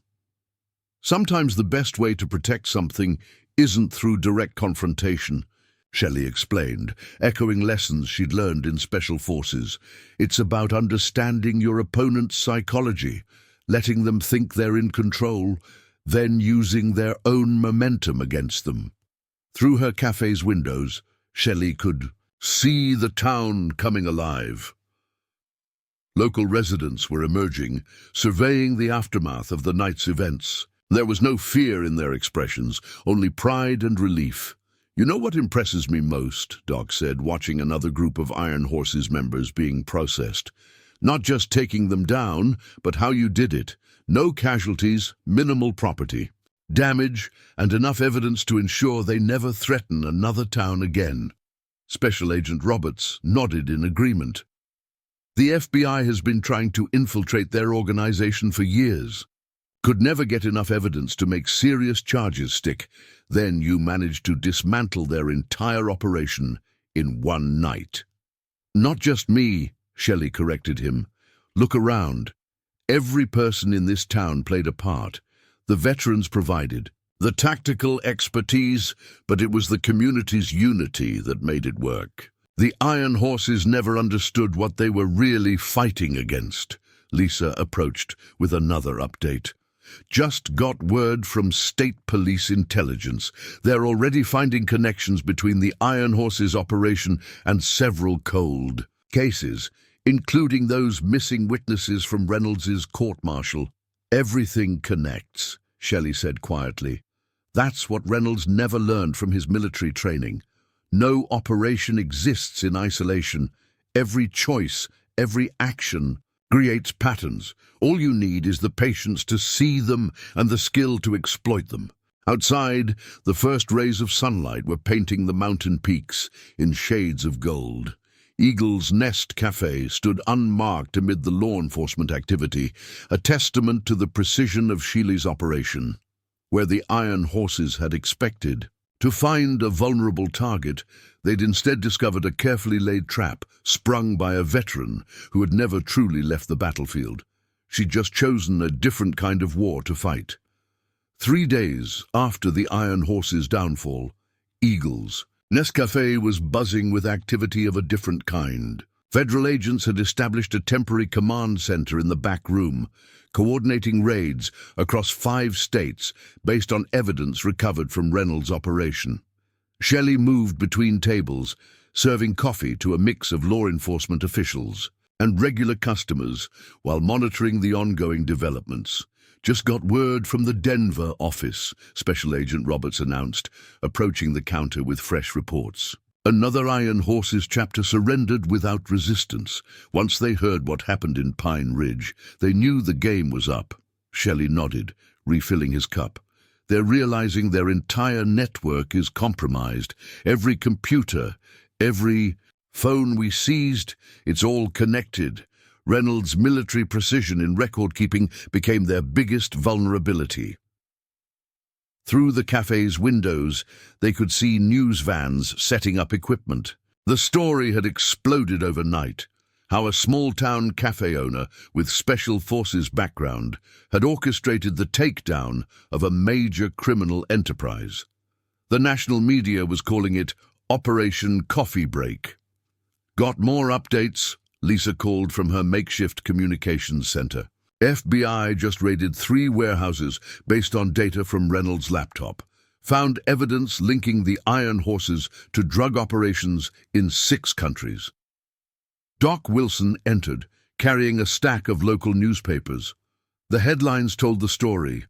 Sometimes the best way to protect something isn't through direct confrontation," Shelley explained, echoing lessons she'd learned in special forces. "It's about understanding your opponent's psychology, letting them think they're in control, then using their own momentum against them." Through her cafe's windows, Shelley could see the town coming alive. Local residents were emerging, surveying the aftermath of the night's events. There was no fear in their expressions, only pride and relief. "You know what impresses me most," Doc said, watching another group of Iron Horse's members being processed. "Not just taking them down, but how you did it. No casualties, minimal property damage, and enough evidence to ensure they never threaten another town again." Special Agent Roberts nodded in agreement. "The FBI has been trying to infiltrate their organization for years. Could never get enough evidence to make serious charges stick. Then you managed to dismantle their entire operation in one night." "Not just me," Shelley corrected him. "Look around. Every person in this town played a part. The veterans provided the tactical expertise, but it was the community's unity that made it work. The Iron Horses never understood what they were really fighting against." Lisa approached with another update. "Just got word from State Police Intelligence. They're already finding connections between the Iron Horses operation and several cold cases, including those missing witnesses from Reynolds's court-martial." "Everything connects," Shelley said quietly. "That's what Reynolds never learned from his military training. No operation exists in isolation. Every choice, every action creates patterns. All you need is the patience to see them and the skill to exploit them." Outside, the first rays of sunlight were painting the mountain peaks in shades of gold. Eagle's Nest Café stood unmarked amid the law enforcement activity, a testament to the precision of Sheely's operation. Where the Iron Horses had expected to find a vulnerable target, they'd instead discovered a carefully laid trap sprung by a veteran who had never truly left the battlefield. She'd just chosen a different kind of war to fight. 3 days after the Iron Horse's downfall, Eagle's Nest Café was buzzing with activity of a different kind. Federal agents had established a temporary command center in the back room, coordinating raids across 5 states based on evidence recovered from Reynolds' operation. Shelley moved between tables, serving coffee to a mix of law enforcement officials and regular customers while monitoring the ongoing developments. "Just got word from the Denver office," Special Agent Roberts announced, approaching the counter with fresh reports. "Another Iron Horses chapter surrendered without resistance. Once they heard what happened in Pine Ridge, they knew the game was up." Shelley nodded, refilling his cup. "They're realizing their entire network is compromised. Every computer, every phone we seized, it's all connected. Reynolds' military precision in record-keeping became their biggest vulnerability." Through the cafe's windows, they could see news vans setting up equipment. The story had exploded overnight. How a small-town cafe owner with special forces background had orchestrated the takedown of a major criminal enterprise. The national media was calling it Operation Coffee Break. "Got more updates?" Lisa called from her makeshift communications center. "FBI just raided 3 warehouses based on data from Reynolds' laptop. Found evidence linking the Iron Horses to drug operations in 6 countries. Doc Wilson entered, carrying a stack of local newspapers. The headlines told the story.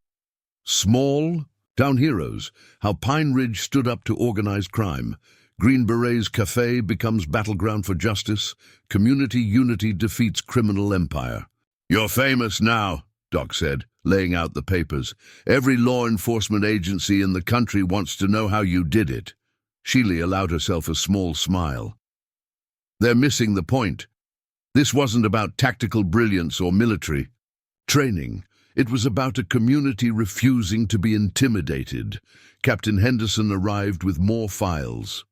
Small Town Heroes, How Pine Ridge Stood Up to Organized Crime. Green Beret's Café Becomes Battleground for Justice. Community Unity Defeats Criminal Empire. "You're famous now," Doc said. laying out the papers. "Every law enforcement agency in the country wants to know how you did it." Sheely allowed herself a small smile. "They're missing the point. This wasn't about tactical brilliance or military training. It was about a community refusing to be intimidated." Captain Henderson arrived with more files.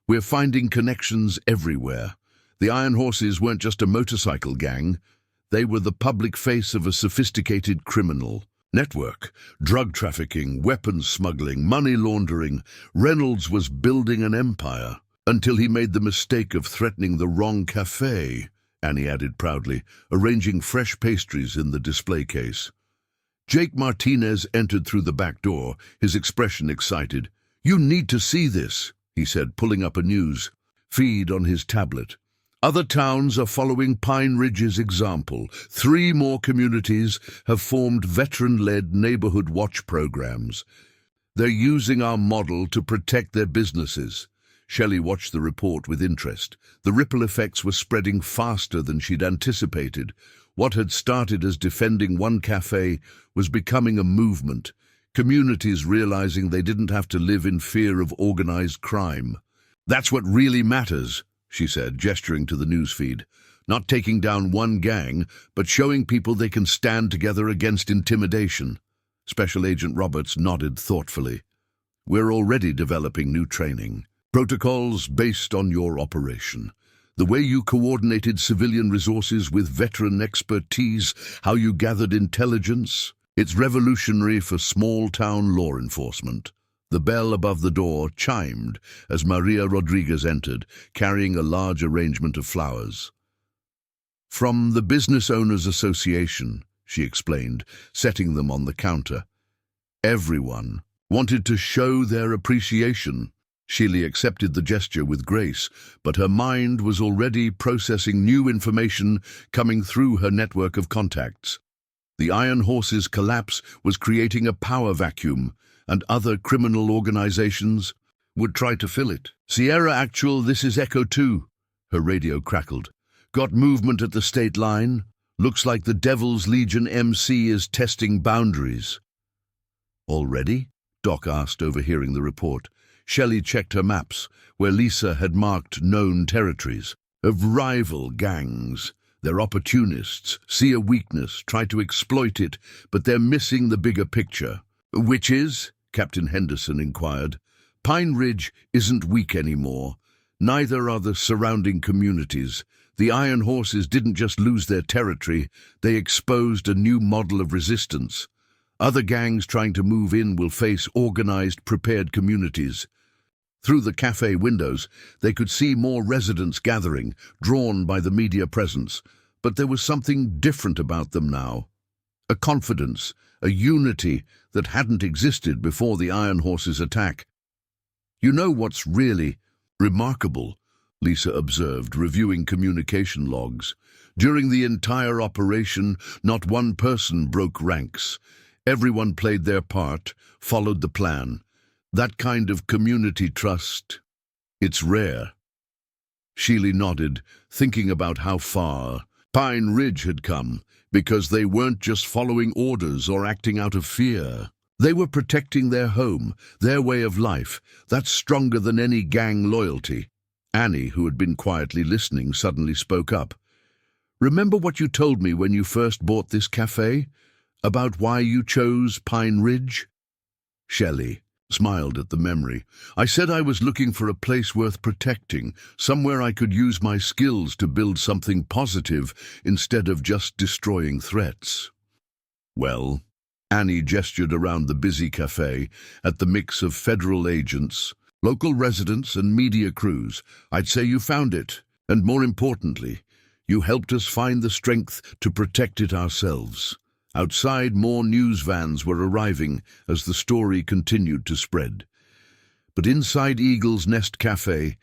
"We're finding connections everywhere. The Iron Horses weren't just a motorcycle gang. They were the public face of a sophisticated criminal network. Drug trafficking, weapons smuggling, money laundering. Reynolds was building an empire until he made the mistake of threatening the wrong café," Annie added proudly, arranging fresh pastries in the display case. Jake Martinez entered through the back door, his expression excited. "You need to see this," he said, pulling up a news feed on his tablet. "Other towns are following Pine Ridge's example. 3 more communities have formed veteran-led neighborhood watch programs. They're using our model to protect their businesses." Shelley watched the report with interest. The ripple effects were spreading faster than she'd anticipated. What had started as defending one cafe was becoming a movement, communities realizing they didn't have to live in fear of organized crime. "That's what really matters," she said, gesturing to the newsfeed. "Not taking down one gang, but showing people they can stand together against intimidation." Special Agent Roberts nodded thoughtfully. "We're already developing new training. Protocols based on your operation. The way you coordinated civilian resources with veteran expertise, how you gathered intelligence. It's revolutionary for small-town law enforcement." The bell above the door chimed as Maria Rodriguez entered, carrying a large arrangement of flowers. "From the Business Owners Association," she explained, setting them on the counter. Everyone wanted to show their appreciation. Sheely accepted the gesture with grace, but her mind was already processing new information coming through her network of contacts. The Iron Horse's collapse was creating a power vacuum, and other criminal organizations would try to fill it. "Sierra Actual, this is Echo 2, her radio crackled. "Got movement at the state line. Looks like the Devil's Legion MC is testing boundaries." "Already?" Doc asked, overhearing the report. Shelley checked her maps, where Lisa had marked known territories of rival gangs. "They're opportunists, see a weakness, try to exploit it, but they're missing the bigger picture." "Which is?" Captain Henderson inquired. "Pine Ridge isn't weak anymore. Neither are the surrounding communities. The Iron Horses didn't just lose their territory, they exposed a new model of resistance. Other gangs trying to move in will face organized, prepared communities." Through the cafe windows, they could see more residents gathering, drawn by the media presence. But there was something different about them now. A confidence, a unity that hadn't existed before the Iron Horse's attack. "You know what's really remarkable?" Lisa observed, reviewing communication logs. "During the entire operation, not one person broke ranks. Everyone played their part, followed the plan. That kind of community trust, it's rare." Sheely nodded, thinking about how far Pine Ridge had come, because they weren't just following orders or acting out of fear. They were protecting their home, their way of life. That's stronger than any gang loyalty. Annie, who had been quietly listening, suddenly spoke up. "Remember what you told me when you first bought this cafe? About why you chose Pine Ridge?" Shelley smiled at the memory. "I said I was looking for a place worth protecting, somewhere I could use my skills to build something positive instead of just destroying threats." "Well," Annie gestured around the busy cafe at the mix of federal agents, local residents and media crews, "I'd say you found it, and more importantly, you helped us find the strength to protect it ourselves." Outside, more news vans were arriving as the story continued to spread. But inside Eagle's Nest Café,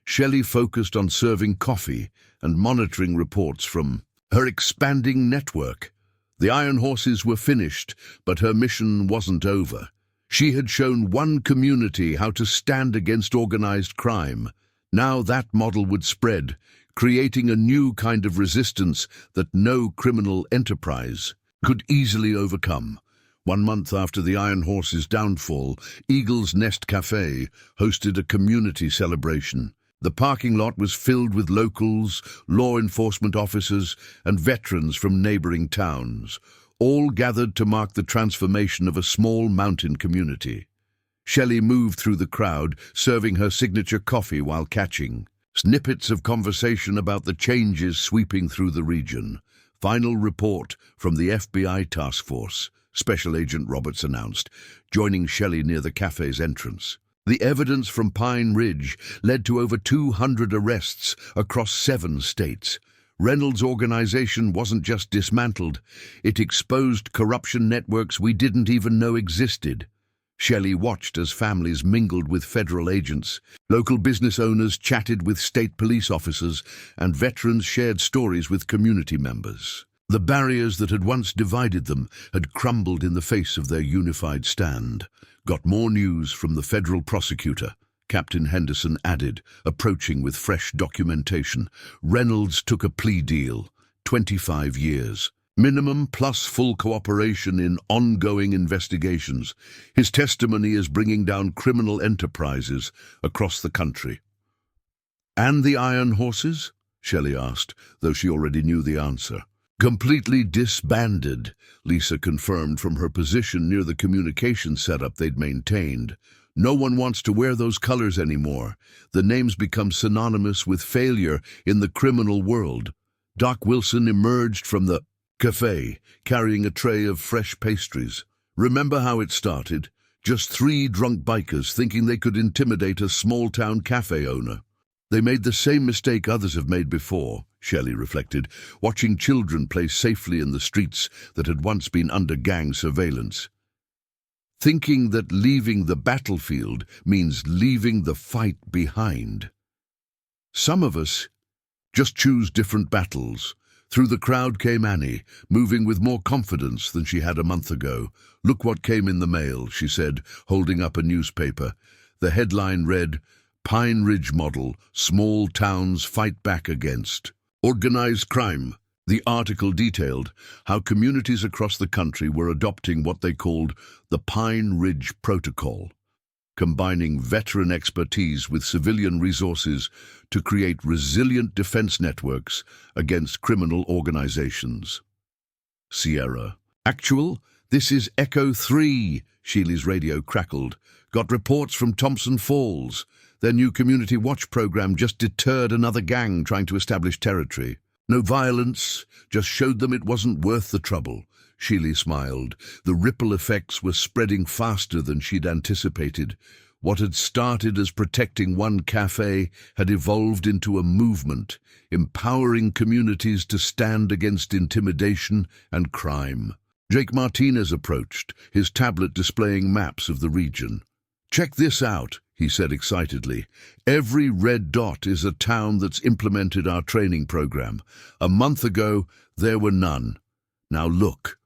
Shelley focused on serving coffee and monitoring reports from her expanding network. The Iron Horses were finished, but her mission wasn't over. She had shown one community how to stand against organized crime. Now that model would spread, creating a new kind of resistance that no criminal enterprise could easily overcome. 1 month after the Iron Horse's downfall, Eagle's Nest Café hosted a community celebration. The parking lot was filled with locals, law enforcement officers, and veterans from neighboring towns, all gathered to mark the transformation of a small mountain community. Shelley moved through the crowd, serving her signature coffee while catching snippets of conversation about the changes sweeping through the region. Final report from the FBI task force, Special Agent Roberts announced, joining Shelley near the cafe's entrance. The evidence from Pine Ridge led to over 200 arrests across 7 states. Reynolds' organization wasn't just dismantled, it exposed corruption networks we didn't even know existed. Shelley watched as families mingled with federal agents, local business owners chatted with state police officers, and veterans shared stories with community members. The barriers that had once divided them had crumbled in the face of their unified stand. Got more news from the federal prosecutor, Captain Henderson added, approaching with fresh documentation. Reynolds took a plea deal, 25 years. Minimum plus full cooperation in ongoing investigations. His testimony is bringing down criminal enterprises across the country. And the Iron Horses? Shelley asked, though she already knew the answer. Completely disbanded, Lisa confirmed from her position near the communication setup they'd maintained. No one wants to wear those colors anymore. The names become synonymous with failure in the criminal world. Doc Wilson emerged from the Café, carrying a tray of fresh pastries. Remember how it started? Just 3 drunk bikers thinking they could intimidate a small-town cafe owner. They made the same mistake others have made before, Shelley reflected, watching children play safely in the streets that had once been under gang surveillance. Thinking that leaving the battlefield means leaving the fight behind. Some of us just choose different battles. Through the crowd came Annie, moving with more confidence than she had a month ago. Look what came in the mail, she said, holding up a newspaper. The headline read, Pine Ridge Model, Small Towns Fight Back Against Organized Crime. The article detailed how communities across the country were adopting what they called the Pine Ridge Protocol, combining veteran expertise with civilian resources to create resilient defense networks against criminal organizations. Sierra. Actual, this is Echo 3, Sheely's radio crackled. Got reports from Thompson Falls. Their new community watch program just deterred another gang trying to establish territory. No violence, just showed them it wasn't worth the trouble. Sheely smiled. The ripple effects were spreading faster than she'd anticipated. What had started as protecting one cafe had evolved into a movement, empowering communities to stand against intimidation and crime. Jake Martinez approached, his tablet displaying maps of the region. Check this out, he said excitedly. Every red dot is a town that's implemented our training program. A month ago, there were none. Now look.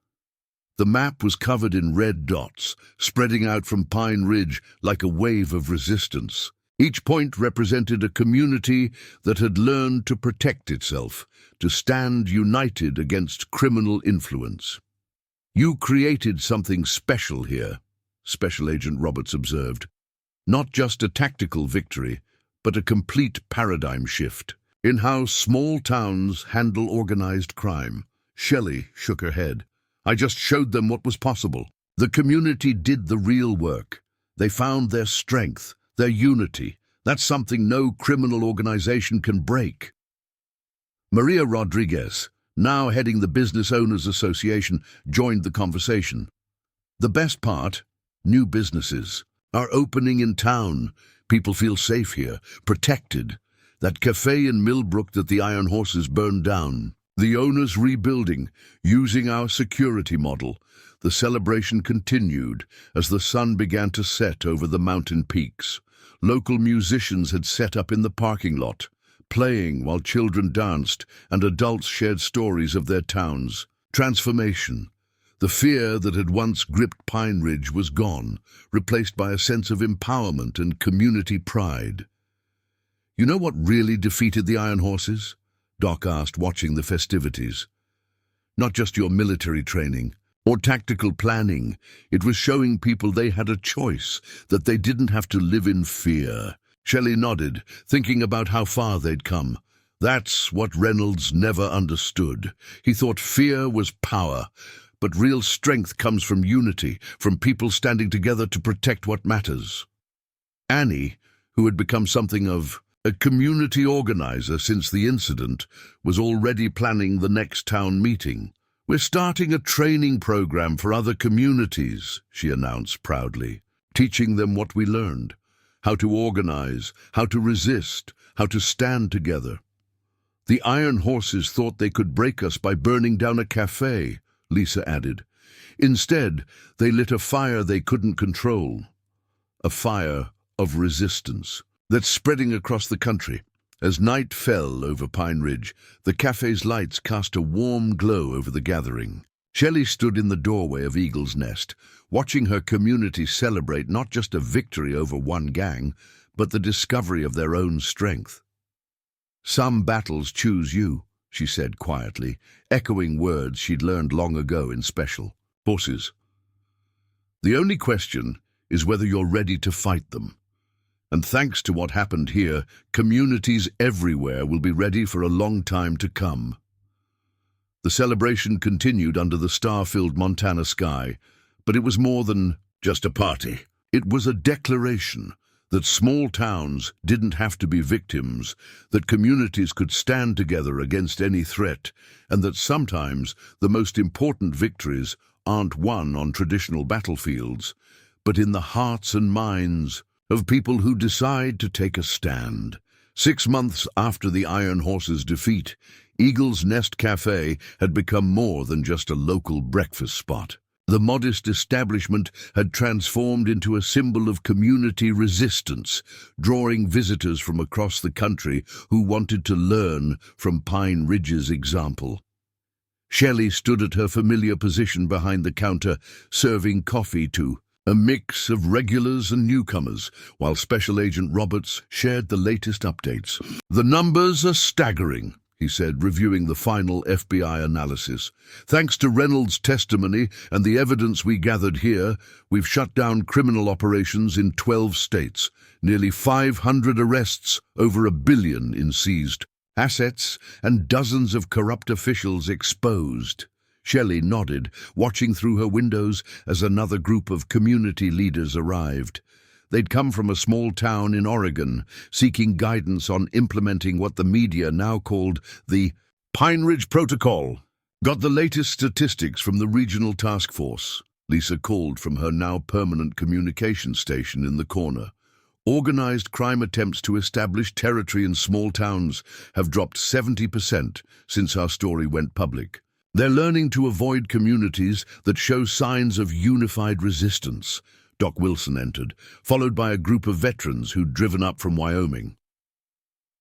The map was covered in red dots, spreading out from Pine Ridge like a wave of resistance. Each point represented a community that had learned to protect itself, to stand united against criminal influence. You created something special here, Special Agent Roberts observed. Not just a tactical victory, but a complete paradigm shift in how small towns handle organized crime. Shelley shook her head. I just showed them what was possible. The community did the real work. They found their strength, their unity. That's something no criminal organization can break. Maria Rodriguez, now heading the Business Owners Association, joined the conversation. The best part, new businesses are opening in town. People feel safe here, protected. That cafe in Millbrook that the Iron Horses burned down. The owners rebuilding, using our security model. The celebration continued as the sun began to set over the mountain peaks. Local musicians had set up in the parking lot, playing while children danced and adults shared stories of their towns. Transformation. The fear that had once gripped Pine Ridge was gone, replaced by a sense of empowerment and community pride. You know what really defeated the Iron Horses? Doc asked, watching the festivities. not just your military training or tactical planning. It was showing people they had a choice, that they didn't have to live in fear. Shelley nodded, thinking about how far they'd come. That's what Reynolds never understood. He thought fear was power, but real strength comes from unity, from people standing together to protect what matters. Annie, who had become something of a community organizer since the incident, was already planning the next town meeting. "We're starting a training program for other communities," she announced proudly, teaching them what we learned, how to organize, how to resist, how to stand together. "The Iron Horses thought they could break us by burning down a cafe," Lisa added. "Instead, they lit a fire they couldn't control. A fire of resistance that's spreading across the country." As night fell over Pine Ridge, the cafe's lights cast a warm glow over the gathering. Shelley stood in the doorway of Eagle's Nest, watching her community celebrate not just a victory over one gang, but the discovery of their own strength. "Some battles choose you," she said quietly, echoing words she'd learned long ago in Special Forces. "The only question is whether you're ready to fight them. And thanks to what happened here, communities everywhere will be ready for a long time to come." The celebration continued under the star-filled Montana sky, but it was more than just a party. It was a declaration that small towns didn't have to be victims, that communities could stand together against any threat, and that sometimes the most important victories aren't won on traditional battlefields, but in the hearts and minds of people who decide to take a stand. 6 months after the Iron Horses' defeat, Eagle's Nest Café had become more than just a local breakfast spot. The modest establishment had transformed into a symbol of community resistance, drawing visitors from across the country who wanted to learn from Pine Ridge's example. Shelley stood at her familiar position behind the counter, serving coffee to a mix of regulars and newcomers, while Special Agent Roberts shared the latest updates. "The numbers are staggering," he said, reviewing the final FBI analysis. "Thanks to Reynolds' testimony and the evidence we gathered here, we've shut down criminal operations in 12 states, nearly 500 arrests, over $1 billion in seized assets, and dozens of corrupt officials exposed." Shelley nodded, watching through her windows as another group of community leaders arrived. They'd come from a small town in Oregon, seeking guidance on implementing what the media now called the Pine Ridge Protocol. "Got the latest statistics from the regional task force," Lisa called from her now permanent communication station in the corner. "Organized crime attempts to establish territory in small towns have dropped 70% since our story went public. They're learning to avoid communities that show signs of unified resistance." Doc Wilson entered, followed by a group of veterans who'd driven up from Wyoming.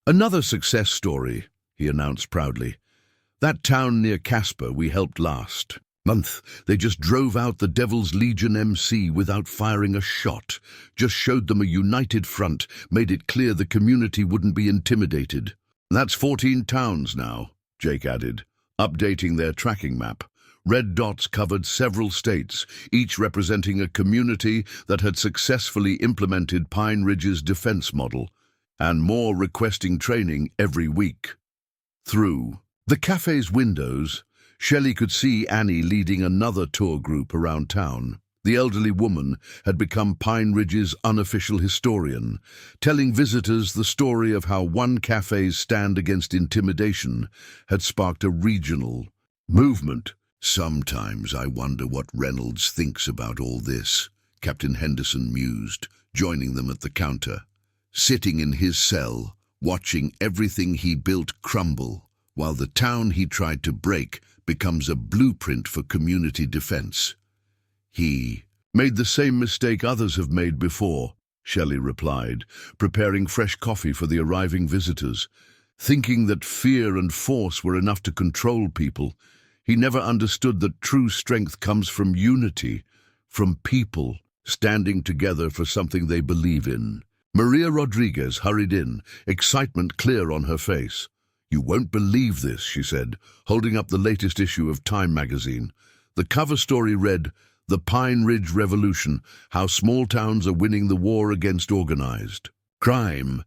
"Another success story," he announced proudly. "That town near Casper we helped last month, they just drove out the Devil's Legion MC without firing a shot. Just showed them a united front, made it clear the community wouldn't be intimidated." "That's 14 towns now," Jake added, updating their tracking map. Red dots covered several states, each representing a community that had successfully implemented Pine Ridge's defense model, and more requesting training every week. Through the cafe's windows, Shelley could see Annie leading another tour group around town. The elderly woman had become Pine Ridge's unofficial historian, telling visitors the story of how one cafe's stand against intimidation had sparked a regional movement. "Sometimes I wonder what Reynolds thinks about all this," Captain Henderson mused, joining them at the counter. "Sitting in his cell, watching everything he built crumble, while the town he tried to break becomes a blueprint for community defense. He made the same mistake others have made before," Shelley replied, preparing fresh coffee for the arriving visitors. "Thinking that fear and force were enough to control people, he never understood that true strength comes from unity, from people standing together for something they believe in." Maria Rodriguez hurried in, excitement clear on her face. "You won't believe this," she said, holding up the latest issue of Time magazine. The cover story read, "The Pine Ridge Revolution, How Small Towns Are Winning the War Against Organized Crime."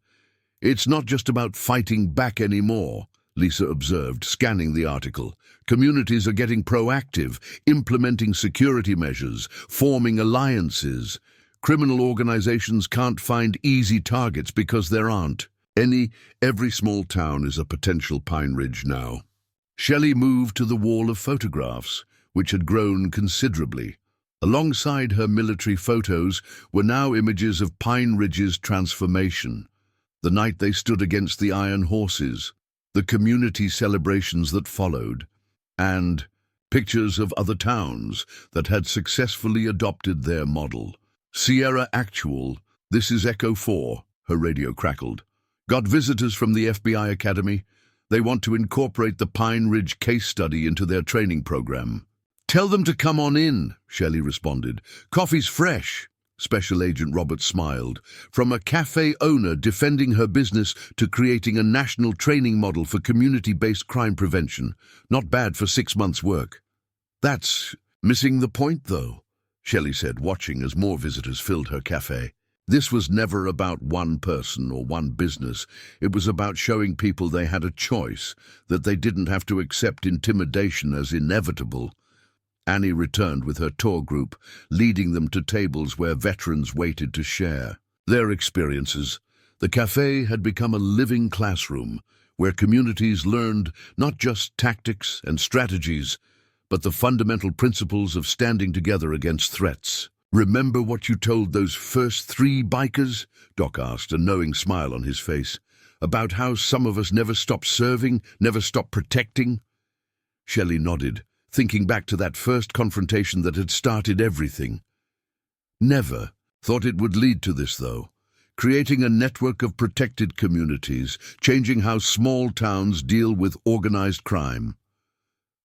"It's not just about fighting back anymore," Lisa observed, scanning the article. "Communities are getting proactive, implementing security measures, forming alliances. Criminal organizations can't find easy targets because there aren't any. Every small town is a potential Pine Ridge now." Shelley moved to the wall of photographs, which had grown considerably. Alongside her military photos were now images of Pine Ridge's transformation. The night they stood against the iron horses, the community celebrations that followed, and pictures of other towns that had successfully adopted their model. "Sierra Actual, this is Echo 4, her radio crackled. "Got visitors from the FBI Academy. They want to incorporate the Pine Ridge case study into their training program." "Tell them to come on in," Shelley responded. "Coffee's fresh." Special Agent Roberts smiled. "From a cafe owner defending her business to creating a national training model for community-based crime prevention. Not bad for 6 months' work." "That's missing the point, though," Shelley said, watching as more visitors filled her cafe. "This was never about one person or one business. It was about showing people they had a choice, that they didn't have to accept intimidation as inevitable." Annie returned with her tour group, leading them to tables where veterans waited to share their experiences. The cafe had become a living classroom, where communities learned not just tactics and strategies, but the fundamental principles of standing together against threats. "Remember what you told those first 3 bikers?" Doc asked, a knowing smile on his face. "About how some of us never stopped serving, never stopped protecting?" Shelley nodded, thinking back to that first confrontation that had started everything. "Never thought it would lead to this, though. Creating a network of protected communities, changing how small towns deal with organized crime.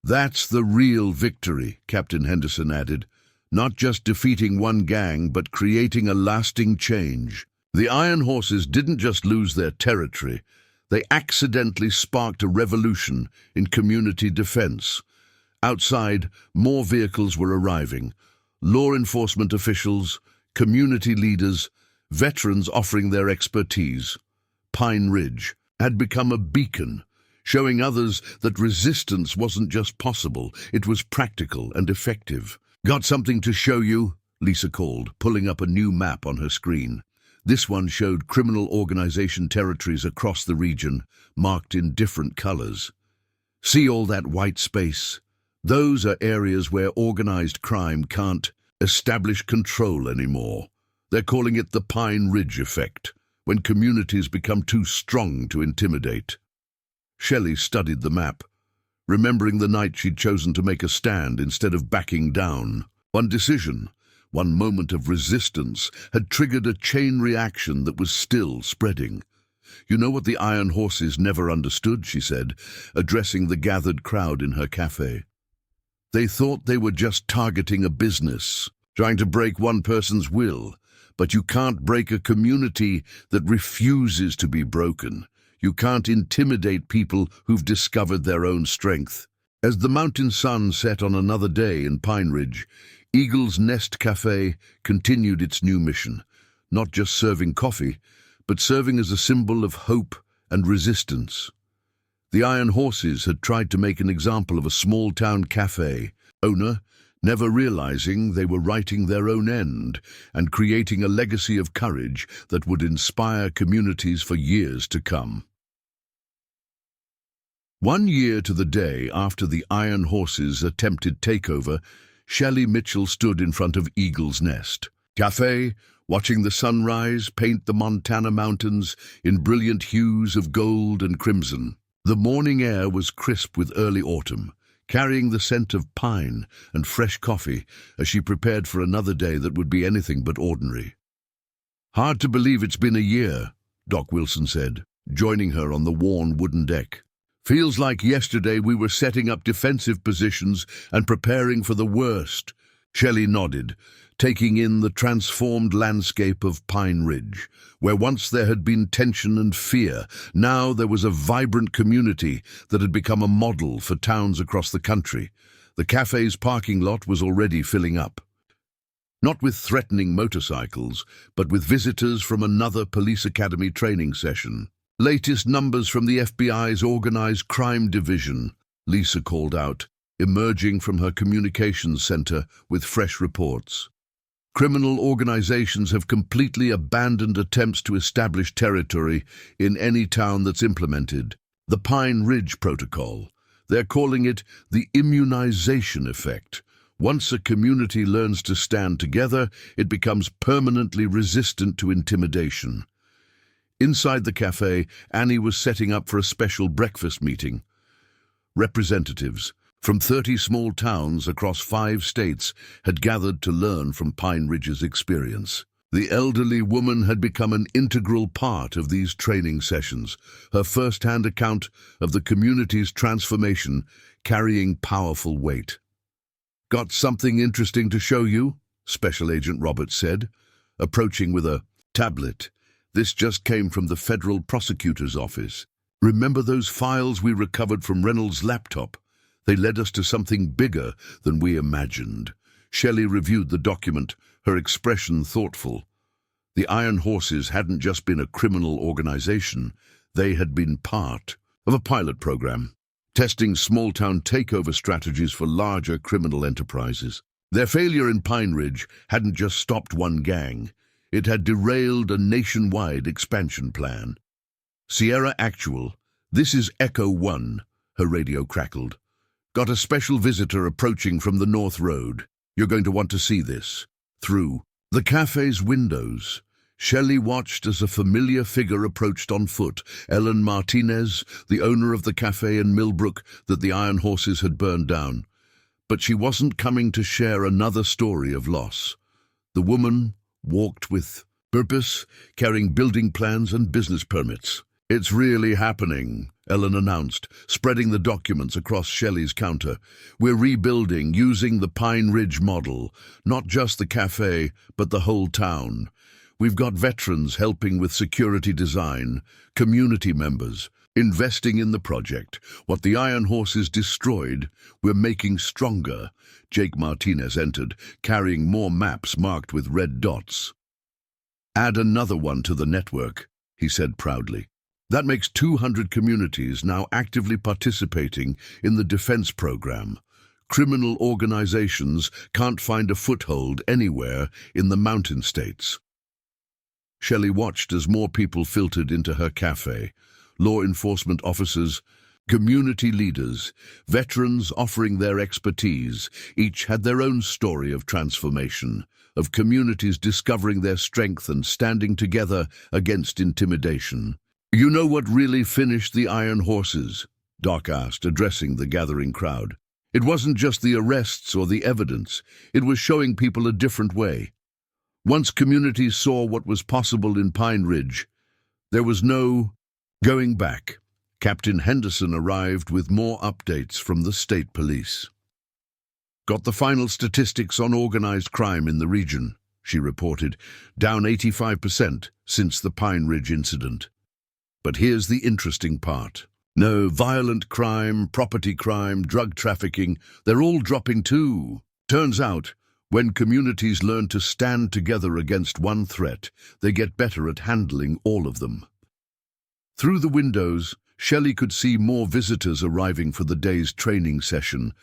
That's the real victory," Captain Henderson added. "Not just defeating one gang, but creating a lasting change." The Iron Horses didn't just lose their territory. They accidentally sparked a revolution in community defense. Outside, more vehicles were arriving. Law enforcement officials, community leaders, veterans offering their expertise. Pine Ridge had become a beacon, showing others that resistance wasn't just possible, it was practical and effective. "Got something to show you?" Lisa called, pulling up a new map on her screen. This one showed criminal organization territories across the region, marked in different colors. "See all that white space? Those are areas where organized crime can't establish control anymore. They're calling it the Pine Ridge effect, when communities become too strong to intimidate." Shelley studied the map, remembering the night she'd chosen to make a stand instead of backing down. One decision, one moment of resistance, had triggered a chain reaction that was still spreading. "You know what the Iron Horses never understood," she said, addressing the gathered crowd in her cafe. "They thought they were just targeting a business, trying to break one person's will. But you can't break a community that refuses to be broken. You can't intimidate people who've discovered their own strength." As the mountain sun set on another day in Pine Ridge, Eagle's Nest Café continued its new mission, not just serving coffee, but serving as a symbol of hope and resistance. The Iron Horses had tried to make an example of a small-town cafe owner, never realizing they were writing their own end and creating a legacy of courage that would inspire communities for years to come. 1 year to the day after the Iron Horses' attempted takeover, Shelley Mitchell stood in front of Eagle's Nest Café, watching the sunrise paint the Montana mountains in brilliant hues of gold and crimson. The morning air was crisp with early autumn, carrying the scent of pine and fresh coffee as she prepared for another day that would be anything but ordinary. "Hard to believe it's been a year," Doc Wilson said, joining her on the worn wooden deck. "Feels like yesterday we were setting up defensive positions and preparing for the worst." Shelley nodded, taking in the transformed landscape of Pine Ridge. Where once there had been tension and fear, now there was a vibrant community that had become a model for towns across the country. The cafe's parking lot was already filling up. Not with threatening motorcycles, but with visitors from another police academy training session. Latest numbers from the FBI's organized crime division, Lisa called out, emerging from her communications center with fresh reports. Criminal organizations have completely abandoned attempts to establish territory in any town that's implemented the Pine Ridge Protocol. They're calling it the immunization effect. Once a community learns to stand together, it becomes permanently resistant to intimidation. Inside the cafe, Annie was setting up for a special breakfast meeting. Representatives from 30 small towns across 5 states had gathered to learn from Pine Ridge's experience. The elderly woman had become an integral part of these training sessions, her first-hand account of the community's transformation carrying powerful weight. "Got something interesting to show you?" Special Agent Roberts said, approaching with a tablet. "This just came from the federal prosecutor's office. Remember those files we recovered from Reynolds' laptop? They led us to something bigger than we imagined." Shelley reviewed the document, her expression thoughtful. The Iron Horses hadn't just been a criminal organization, they had been part of a pilot program, testing small-town takeover strategies for larger criminal enterprises. Their failure in Pine Ridge hadn't just stopped one gang, it had derailed a nationwide expansion plan. "Sierra Actual, this is Echo 1, her radio crackled. "Got a special visitor approaching from the North Road. You're going to want to see this." Through the cafe's windows, Shelley watched as a familiar figure approached on foot, Ellen Martinez, the owner of the cafe in Millbrook that the Iron Horses had burned down. But she wasn't coming to share another story of loss. The woman walked with purpose, carrying building plans and business permits. "It's really happening," Ellen announced, spreading the documents across Shelley's counter. "We're rebuilding using the Pine Ridge model, not just the cafe, but the whole town. We've got veterans helping with security design, community members, investing in the project. What the Iron Horses destroyed, we're making stronger." Jake Martinez entered, carrying more maps marked with red dots. "Add another one to the network," he said proudly. "That makes 200 communities now actively participating in the defense program. Criminal organizations can't find a foothold anywhere in the mountain states." Shelley watched as more people filtered into her cafe. Law enforcement officers, community leaders, veterans offering their expertise. Each had their own story of transformation, of communities discovering their strength and standing together against intimidation. "You know what really finished the Iron Horses?" Doc asked, addressing the gathering crowd. "It wasn't just the arrests or the evidence. It was showing people a different way. Once communities saw what was possible in Pine Ridge, there was no going back." Captain Henderson arrived with more updates from the state police. "Got the final statistics on organized crime in the region," she reported, "down 85% since the Pine Ridge incident. But here's the interesting part. No, violent crime, property crime, drug trafficking, they're all dropping too. Turns out, when communities learn to stand together against one threat, they get better at handling all of them." Through the windows, Shelley could see more visitors arriving for the day's training session.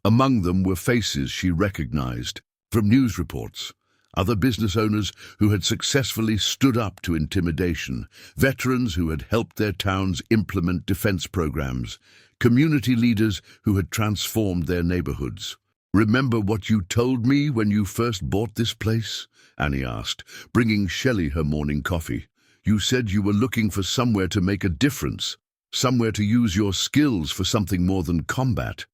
Among them were faces she recognized from news reports. Other business owners who had successfully stood up to intimidation, veterans who had helped their towns implement defense programs, community leaders who had transformed their neighborhoods. "Remember what you told me when you first bought this place?" Annie asked, bringing Shelley her morning coffee. "You said you were looking for somewhere to make a difference, somewhere to use your skills for something more than combat."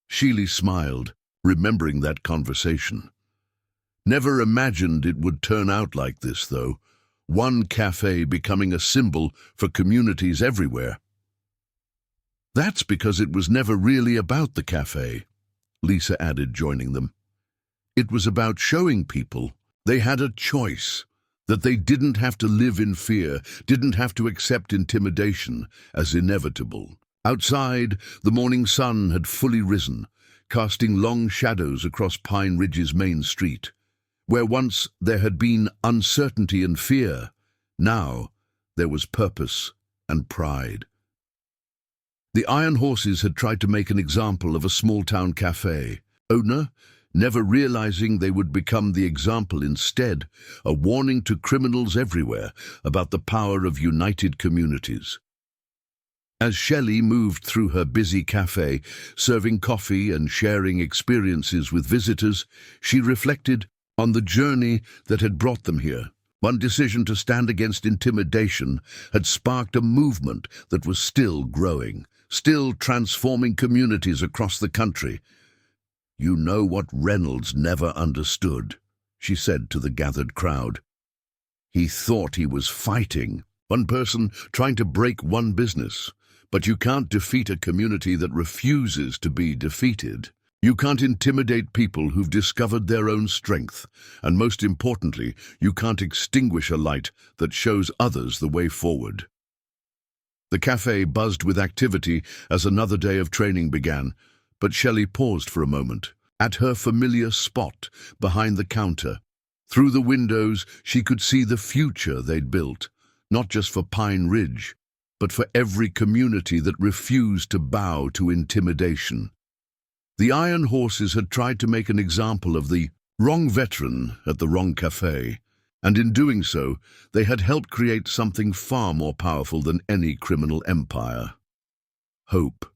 Shelley smiled, remembering that conversation. Never imagined it would turn out like this, though. One cafe becoming a symbol for communities everywhere. "That's because it was never really about the cafe," Lisa added, joining them. It was about showing people they had a choice, that they didn't have to live in fear, didn't have to accept intimidation as inevitable. Outside, the morning sun had fully risen, casting long shadows across Pine Ridge's main street. Where once there had been uncertainty and fear, now there was purpose and pride. The Iron Horses had tried to make an example of a small-town cafe owner, never realizing they would become the example instead, a warning to criminals everywhere about the power of united communities. As Shelley moved through her busy cafe, serving coffee and sharing experiences with visitors, she reflected on the journey that had brought them here. One decision to stand against intimidation had sparked a movement that was still growing, still transforming communities across the country. "You know what Reynolds never understood," she said to the gathered crowd. "He thought he was fighting one person trying to break one business. But you can't defeat a community that refuses to be defeated. You can't intimidate people who've discovered their own strength. And most importantly, you can't extinguish a light that shows others the way forward." The cafe buzzed with activity as another day of training began, but Shelley paused for a moment, at her familiar spot behind the counter. Through the windows, she could see the future they'd built, not just for Pine Ridge, but for every community that refused to bow to intimidation. The Iron Horses had tried to make an example of the wrong veteran at the wrong cafe, and in doing so, they had helped create something far more powerful than any criminal empire: hope.